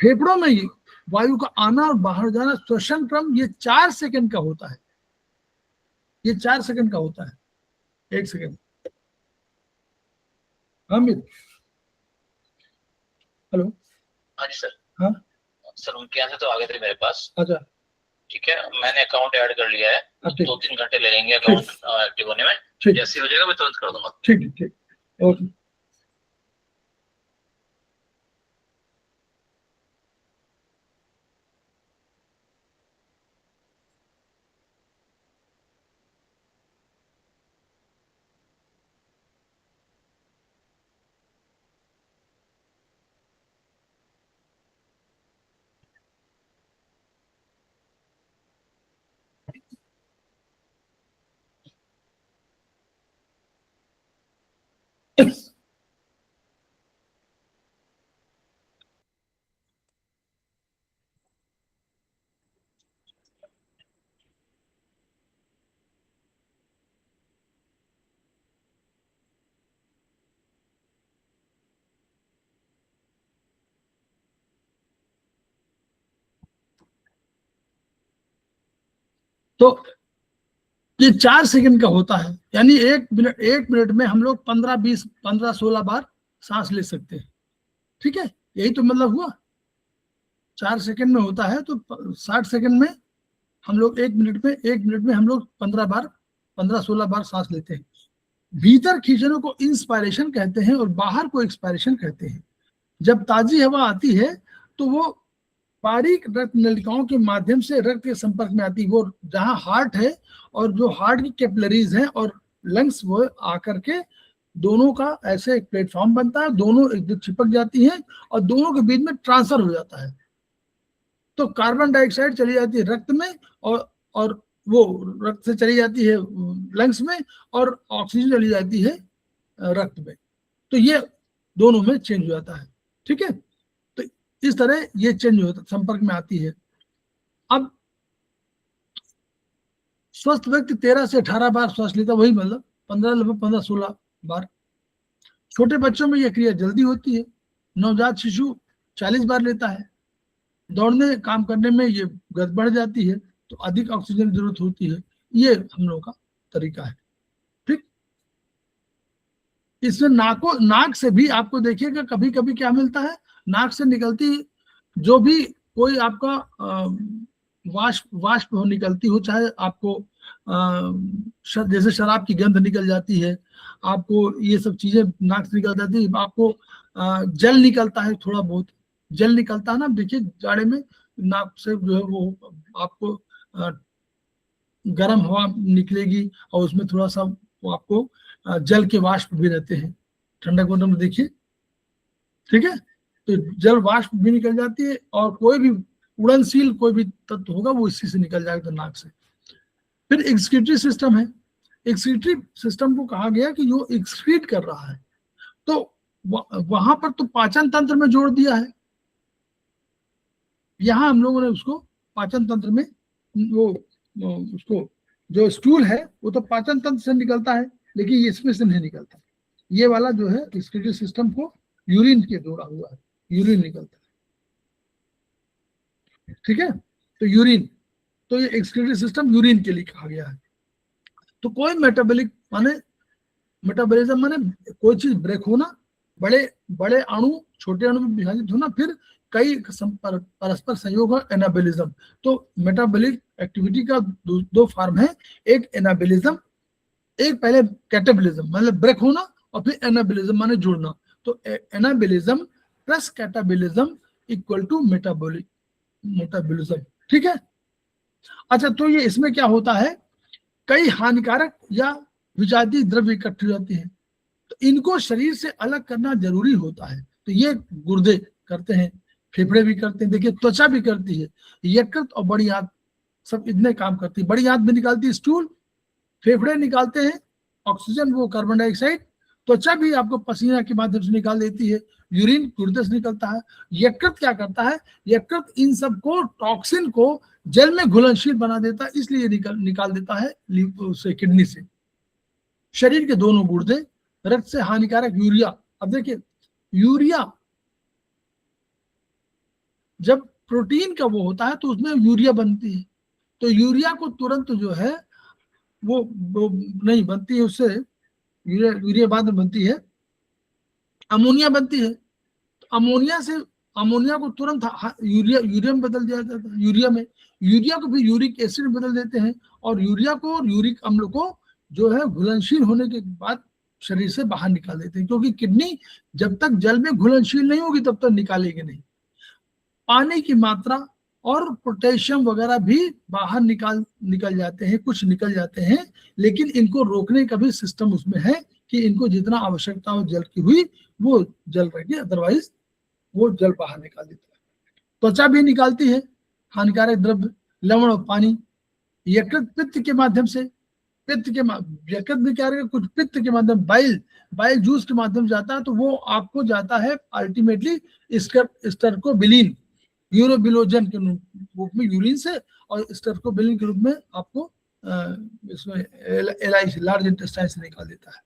Speaker 2: फेफड़ों में ये वायु का आना और बाहर जाना श्वसन क्रम ये 4 सेकंड का होता है। ये 4 सेकंड का होता है। 1 सेकंड। अमित, हेलो।
Speaker 5: हाँ जी सर।
Speaker 2: हाँ
Speaker 5: सर उनके यहाँ से तो आ गए थे मेरे पास।
Speaker 2: अच्छा
Speaker 5: ठीक है, मैंने अकाउंट ऐड कर लिया है।
Speaker 2: ठीक।
Speaker 5: 2-3 घंटे ले लेंगे अकाउंट एक्टिव होने में।
Speaker 2: ठीक
Speaker 5: जैसे हो जाएगा मैं तुरंत कर दूंगा।
Speaker 2: ठीक है, ठीक, ओके। तो ये 4 सेकंड का होता है, यानी 1 मिनट में हम लोग 15-20, 15-16 बार सांस ले सकते हैं। ठीक है, यही तो मतलब हुआ। 4 सेकंड में होता है तो 60 सेकंड में हम लोग 1 मिनट में हम लोग 15 बार, 15-16 बार सांस लेते हैं। भीतर खींचने को इंस्पायरेशन कहते हैं और बाहर को एक्सपायरेशन कहते हैं। जब ताजी हवा आती है तो वो बारीक रक्त नलिकाओं के माध्यम से रक्त के संपर्क में आती है। वो जहां हार्ट है और जो हार्ट की कैपिलरीज हैं और लंग्स, वो आकर के दोनों का ऐसे एक प्लेटफॉर्म बनता है, दोनों एक दूसरे चिपक जाती हैं और दोनों के बीच में ट्रांसफर हो जाता है। तो कार्बन डाइऑक्साइड चली जाती है रक्त में, और वो रक्त से चली जाती है लंग्स में, और ऑक्सीजन चली जाती है रक्त में। तो ये दोनों में चेंज हो जाता है। ठीक है, तो इस तरह ये चेंज होता, संपर्क में आती है। अब स्वस्थ व्यक्ति 13 से 18 बार श्वास लेता, वही मतलब 15-16 बार। छोटे बच्चों में यह क्रिया जल्दी होती है। नवजात शिशु 40 बार लेता है। दौड़ने काम करने में ये गति बढ़ जाती है। तो अधिक ऑक्सीजन की जरूरत होती है। ये हम लोग का तरीका है। ठीक, इसमें नाक से भी आपको देखिएगा कभी कभी क्या मिलता है, नाक से निकलती जो भी कोई आपका वाष्प हो निकलती हो, चाहे आपको जैसे शराब की गंध निकल जाती है, आपको ये सब चीजें नाक से निकल जाती है, आपको जल निकलता है, थोड़ा बहुत जल निकलता है ना, देखिए जाड़े में नाक से जो है वो आपको गर्म हवा निकलेगी और उसमें थोड़ा सा वो आपको जल के वाष्प भी रहते हैं, ठंडक वाटर में देखिए। ठीक है, तो जल वाष्प भी निकल जाती है और कोई भी उड़नशील कोई भी तत्व होगा वो इसी से निकल जाएगा, तो नाक से। फिर एक्सक्रीटरी सिस्टम है। एक्सक्रीटरी सिस्टम को कहा गया कि जो एक्सक्रीट कर रहा है, तो वहां पर तो पाचन तंत्र में जोड़ दिया है, यहां हम लोगों ने उसको पाचन तंत्र में वो उसको जो स्टूल है वो तो पाचन तंत्र से निकलता है, लेकिन ये इसमें से नहीं निकलता। ये वाला जो है एक्सक्रीटरी सिस्टम को यूरिन के जोड़ा हुआ है, यूरिन निकलता है। ठीक है, तो यूरिन, तो ये एक्सक्रीटरी सिस्टम यूरिन के लिए कहा गया है। तो कोई मेटाबॉलिक माने मेटाबॉलिज्म माने कोई चीज ब्रेक होना, बड़े बड़े अणु छोटे अणु में विभाजित होना, फिर कई परस्पर संयोग है, एनाबॉलिज्म। तो मेटाबॉलिक एक्टिविटी का दो फॉर्म है, एक एनाबॉलिज्म, एक पहले कैटाबॉलिज्म मतलब ब्रेक होना, और फिर एनाबॉलिज्म माने जुड़ना। तो anabolism plus catabolism equal to metabolism. ठीक है, अच्छा, तो ये इसमें क्या होता है, कई हानिकारक या विषादी द्रव्य इकट्ठे होते हैं, तो इनको शरीर से अलग करना जरूरी होता है। तो ये गुर्दे करते हैं, फेफड़े भी करते हैं, देखिए त्वचा भी करती है, यकृत और बड़ी आंत सब इतने काम करती है। बड़ी आंत भी निकालती है स्टूल, फेफड़े निकालते हैं ऑक्सीजन वो कार्बन डाइऑक्साइड, त्वचा भी आपको पसीना के माध्यम से निकाल देती है, यूरिन गुर्दे से निकलता है। यकृत क्या करता है, यकृत इन सब को टॉक्सिन को जल में घुलनशील बना देता है, इसलिए निकाल देता है से किडनी से। शरीर के दोनों गुर्दे, रक्त से हानिकारक यूरिया, अब देखिए यूरिया जब प्रोटीन का वो होता है तो उसमें यूरिया बनती है, तो यूरिया को तुरंत जो है वो नहीं बनती है, उससे यूरिया बाद में बनती है, अमोनिया बनती है। तो अमोनिया से, अमोनिया को तुरंत यूरिया में बदल दिया जाता है, यूरिया को भी यूरिक एसिड में बदल देते हैं, और यूरिया को और यूरिक अम्ल को जो है घुलनशील होने के बाद शरीर से बाहर निकाल देते हैं, क्योंकि किडनी जब तक जल में घुलनशील नहीं होगी तब तक निकालेगी नहीं। पानी की मात्रा और पोटेशियम वगैरह भी बाहर निकल जाते हैं, कुछ निकल जाते हैं, लेकिन इनको रोकने का भी सिस्टम उसमें है कि इनको जितना आवश्यकता हो जल की हुई वो जल रहेगी, अदरवाइज वो जल बाहर निकाल देता है। त्वचा भी निकालती है हानिकारक द्रव्य, लवण और पानी। यकृत पित्त के माध्यम से, यकृत भी क्या रहेगा, कुछ पित्त के माध्यम, बाइल जूस के माध्यम जाता है, तो वो आपको जाता है अल्टीमेटली स्टर्कोबिलिन, यूरोबिलोजन के रूप में यूरिन से, और स्टर्कोबिलिन के रूप में आपको इसमें LI लार्ज इंटेस्टाइन से निकाल देता है।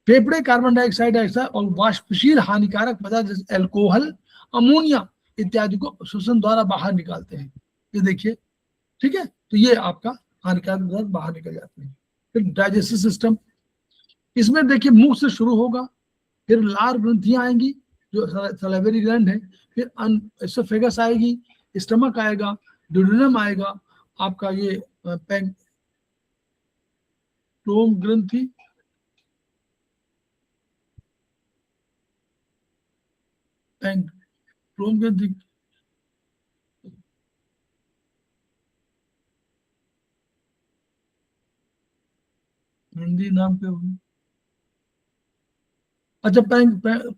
Speaker 2: फेफड़े कार्बन डाइऑक्साइड और वाष्पशील हानिकारक पदार्थ जैसे अल्कोहल, अमोनिया इत्यादि को श्वसन द्वारा बाहर निकालते हैं। ये देखिए, ठीक है, तो ये आपका हानिकारक पदार्थ बाहर निकल जाते हैं। फिर डाइजेस्टिव सिस्टम, इसमें देखिए मुंह से शुरू होगा, फिर लार ग्रंथियां आएंगी जो सलाइवरी ग्लैंड है, फिर एसोफेगस आएगी, स्टमक आएगा, ड्यूडेनम आएगा, आपका ये पैंक्रोम ग्रंथि, पैंक्रोम ग्रंथि, हिंदी नाम क्या होगा, अच्छा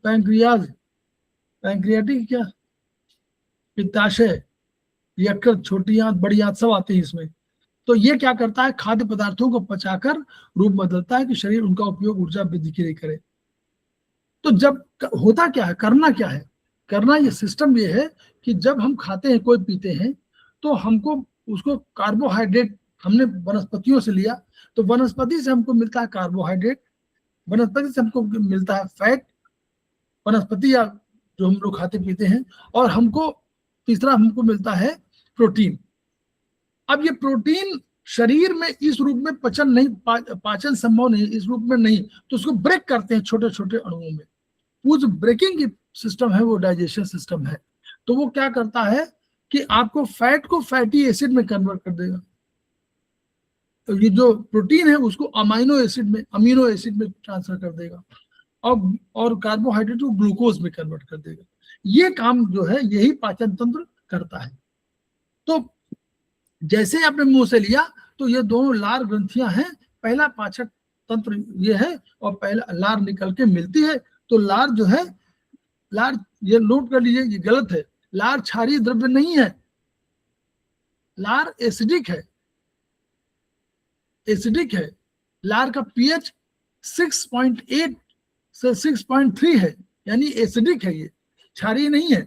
Speaker 2: पैंक्रियाज, पैंक्रियाटिक क्या, पित्ताशय, यकृत, छोटी आंत, बड़ी आंत सब आते हैं इसमें। तो ये क्या करता है, खाद्य पदार्थों को पचाकर रूप बदलता है कि शरीर उनका उपयोग ऊर्जा वृद्धि के लिए करे। तो जब होता क्या है, करना क्या है, करना ये सिस्टम ये है कि जब हम खाते हैं, कोई पीते हैं, तो हमको उसको कार्बोहाइड्रेट हमने वनस्पतियों से लिया, तो वनस्पति से हमको मिलता है कार्बोहाइड्रेट, वनस्पति से हमको मिलता है फैट, वनस्पति या जो हम लोग खाते पीते हैं, और हमको तीसरा हमको मिलता है प्रोटीन। अब ये प्रोटीन शरीर में इस रूप में पचन नहीं, पाचन संभव नहीं, इस रूप में नहीं, तो उसको ब्रेक करते हैं छोटे छोटे अणुओं में। वो जो ब्रेकिंग की सिस्टम है वो डाइजेशन सिस्टम है। तो वो क्या करता है कि आपको फैट को फैटी एसिड में कन्वर्ट कर देगा। तो ये जो प्रोटीन है उसको अमीनो एसिड में ट्रांसफर कर देगा, और कार्बोहाइड्रेट को ग्लूकोज में कन्वर्ट कर देगा। ये काम जो है यही पाचन तंत्र करता है। तो जैसे आपने मुंह से लिया तो ये दोनों लार ग्रंथियां हैं, पहला पाचक तंत्र ये है, और पहला लार निकल के मिलती है। तो लार जो है, लार ये नोट कर लीजिए, ये गलत है, लार क्षारीय द्रव्य नहीं है, लार एसिडिक है, एसिडिक है। लार का पीएच 6.8 से 6.3 है, यानी एसिडिक है, ये क्षारीय नहीं है।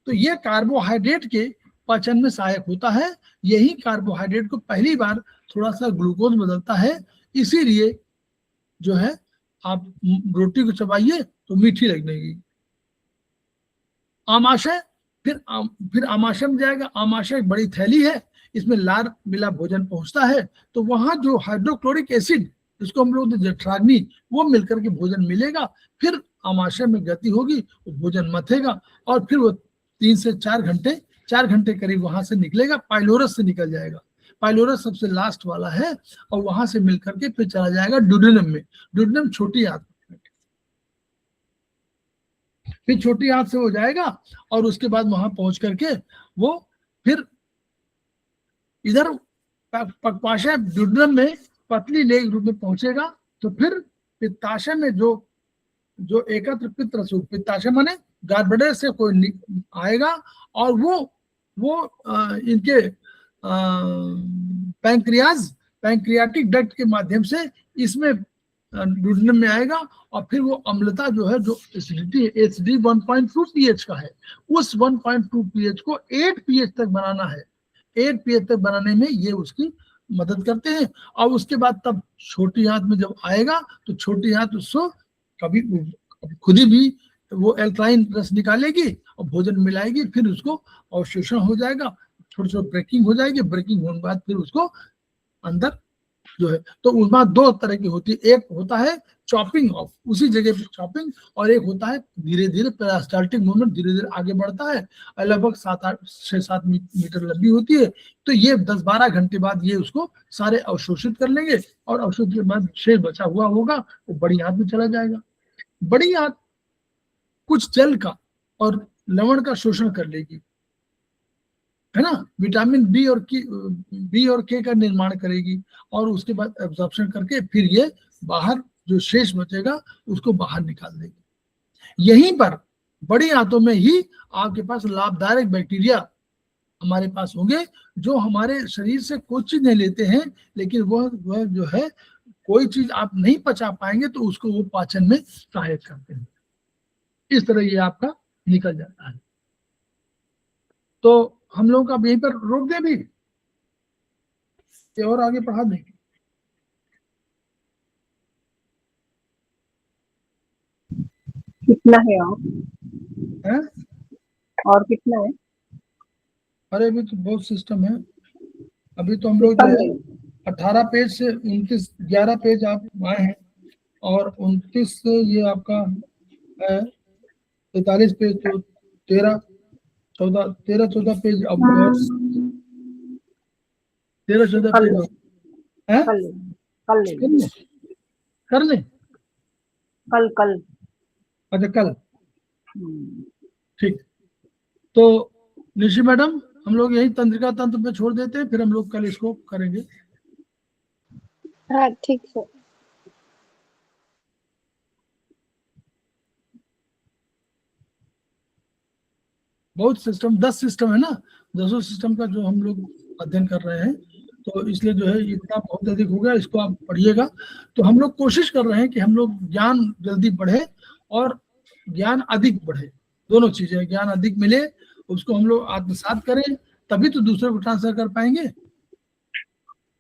Speaker 2: तो ये कार्बोहाइड्रेट के पाचन में सहायक होता है। यही कार्बोहाइड्रेट को पहली बार थोड़ा सा ग्लूकोज बदलता है, इसीलिए जो है आप रोटी को चबाइए तो मीठी लगेगी। आमाशय, फिर आमाशय में जाएगा। आमाशय एक बड़ी थैली है, इसमें लार मिला भोजन पहुंचता है। तो वहां जो हाइड्रोक्लोरिक एसिड, जिसको हम लोग जठराग्नि, वो मिलकर के भोजन मिलेगा। फिर आमाशय में गति होगी, वो भोजन मथेगा, और फिर वो 3 से 4 घंटे करीब वहां से निकलेगा, पाइलोरस से निकल जाएगा। पाइलोरस सबसे लास्ट वाला है, और वहां से मिलकर के फिर चला जाएगा ड्यूडेनम में। ड्यूडेनम छोटी आंत, फिर छोटी आंत से हो जाएगा, और उसके बाद वहां पहुंच करके वो फिर इधर पक्वाशय ड्यूडेनम में पतली लेग रूप में पहुंचेगा। तो फिर पित्ताशय में जो एकत्र पित्त रस, पित्ताशय माने गार्बेडर से कोई आएगा, और वो इनके पैंक्रियाटिक डक्ट के माध्यम से इसमें ड्यूडेनम में आएगा, और फिर वो अम्लता जो है, जो एसिडिटी, एसिडी 1.2 pH का है, उस 1.2 pH को 8 pH तक बनाना है। 8 pH तक बनाने में ये उसकी मदद करते हैं। और उसके बाद तब छोटी आंत में जब आएगा तो छोटी आंत उसको कभी खुद ही भी वो एल्कलाइन रस निकालेगी और भोजन मिलाएगी, फिर उसको अवशोषण हो जाएगा, छोटे छोटे ब्रेकिंग हो जाएगी। ब्रेकिंग होने के बाद फिर उसको अंदर जो है, तो उसमें 2 तरह की होती है। एक होता है चॉपिंग ऑफ, उसी जगह पे चॉपिंग, और एक होता है धीरे धीरे पेरिस्टाल्टिक मूवमेंट, धीरे धीरे आगे बढ़ता है, लगभग 6-7 मीटर लंबी होती है। तो ये 10-12 घंटे बाद ये उसको सारे अवशोषित कर लेंगे, और अवशोषित के बाद शेष बचा हुआ होगा वो बड़ी आंत में चला जाएगा। बड़ी आंत कुछ जल का और लवण का शोषण कर लेगी, है ना, विटामिन बी और के का निर्माण करेगी, और उसके बाद एब्जॉर्प्शन करके फिर ये बाहर जो शेष बचेगा उसको बाहर निकाल देगी। यहीं पर बड़ी आंतों में ही आपके पास लाभदायक बैक्टीरिया हमारे पास होंगे, जो हमारे शरीर से कोई चीज नहीं लेते हैं, लेकिन वह जो है कोई चीज आप नहीं पचा पाएंगे तो उसको वो पाचन में सहायक करते हैं। इस तरह ये आपका निकल जाता है। तो हम लोग अब यहीं पर रोक दें भी, और आगे बढ़ा देंगे।
Speaker 4: कितना है
Speaker 2: हैं?
Speaker 4: और कितना है?
Speaker 2: अरे अभी तो बहुत सिस्टम है। अभी तो हम लोग जो है 18 पेज से 11 पेज आप आए हैं, और 29 से ये आपका है 43 पेज, तो 13-14 पेज, अब 13-14 पेज है। कर ले
Speaker 4: कल
Speaker 2: अच्छा कल, ठीक। तो निशी मैडम, हम लोग यही तंत्रिका तंत्र पे छोड़ देते हैं, फिर हम लोग कल इसको करेंगे।
Speaker 3: हाँ ठीक है।
Speaker 2: बहुत सिस्टम, 10 सिस्टम है ना, 10 सिस्टम का जो हम लोग अध्ययन कर रहे हैं, तो इसलिए जो है इतना बहुत अधिक हो गया, इसको आप पढ़िएगा। तो हम लोग कोशिश कर रहे हैं कि हम लोग ज्ञान जल्दी बढ़े और ज्ञान अधिक बढ़े, दोनों चीजें, ज्ञान अधिक मिले, उसको हम लोग आत्मसात करें, तभी तो दूसरे को ट्रांसफर कर पाएंगे।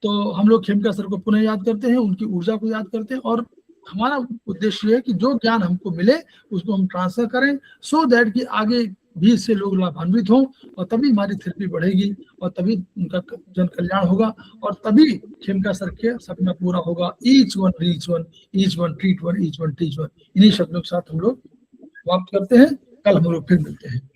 Speaker 2: तो हम लोग खेमका सर को पुनः याद करते हैं, उनकी ऊर्जा को याद करते हैं, और हमारा उद्देश्य है कि जो ज्ञान हमको मिले उसको हम ट्रांसफर करें, सो दैट कि आगे भी इससे लोग लाभान्वित हों, और तभी हमारी थेरेपी बढ़ेगी, और तभी उनका जन कल्याण होगा, और तभी खेमका सर के सपना पूरा होगा। Each one reach one, each one treat one, each one teach one. इन्हीं शब्दों के साथ हम लोग समाप्त करते हैं। कल हम लोग फिर मिलते हैं।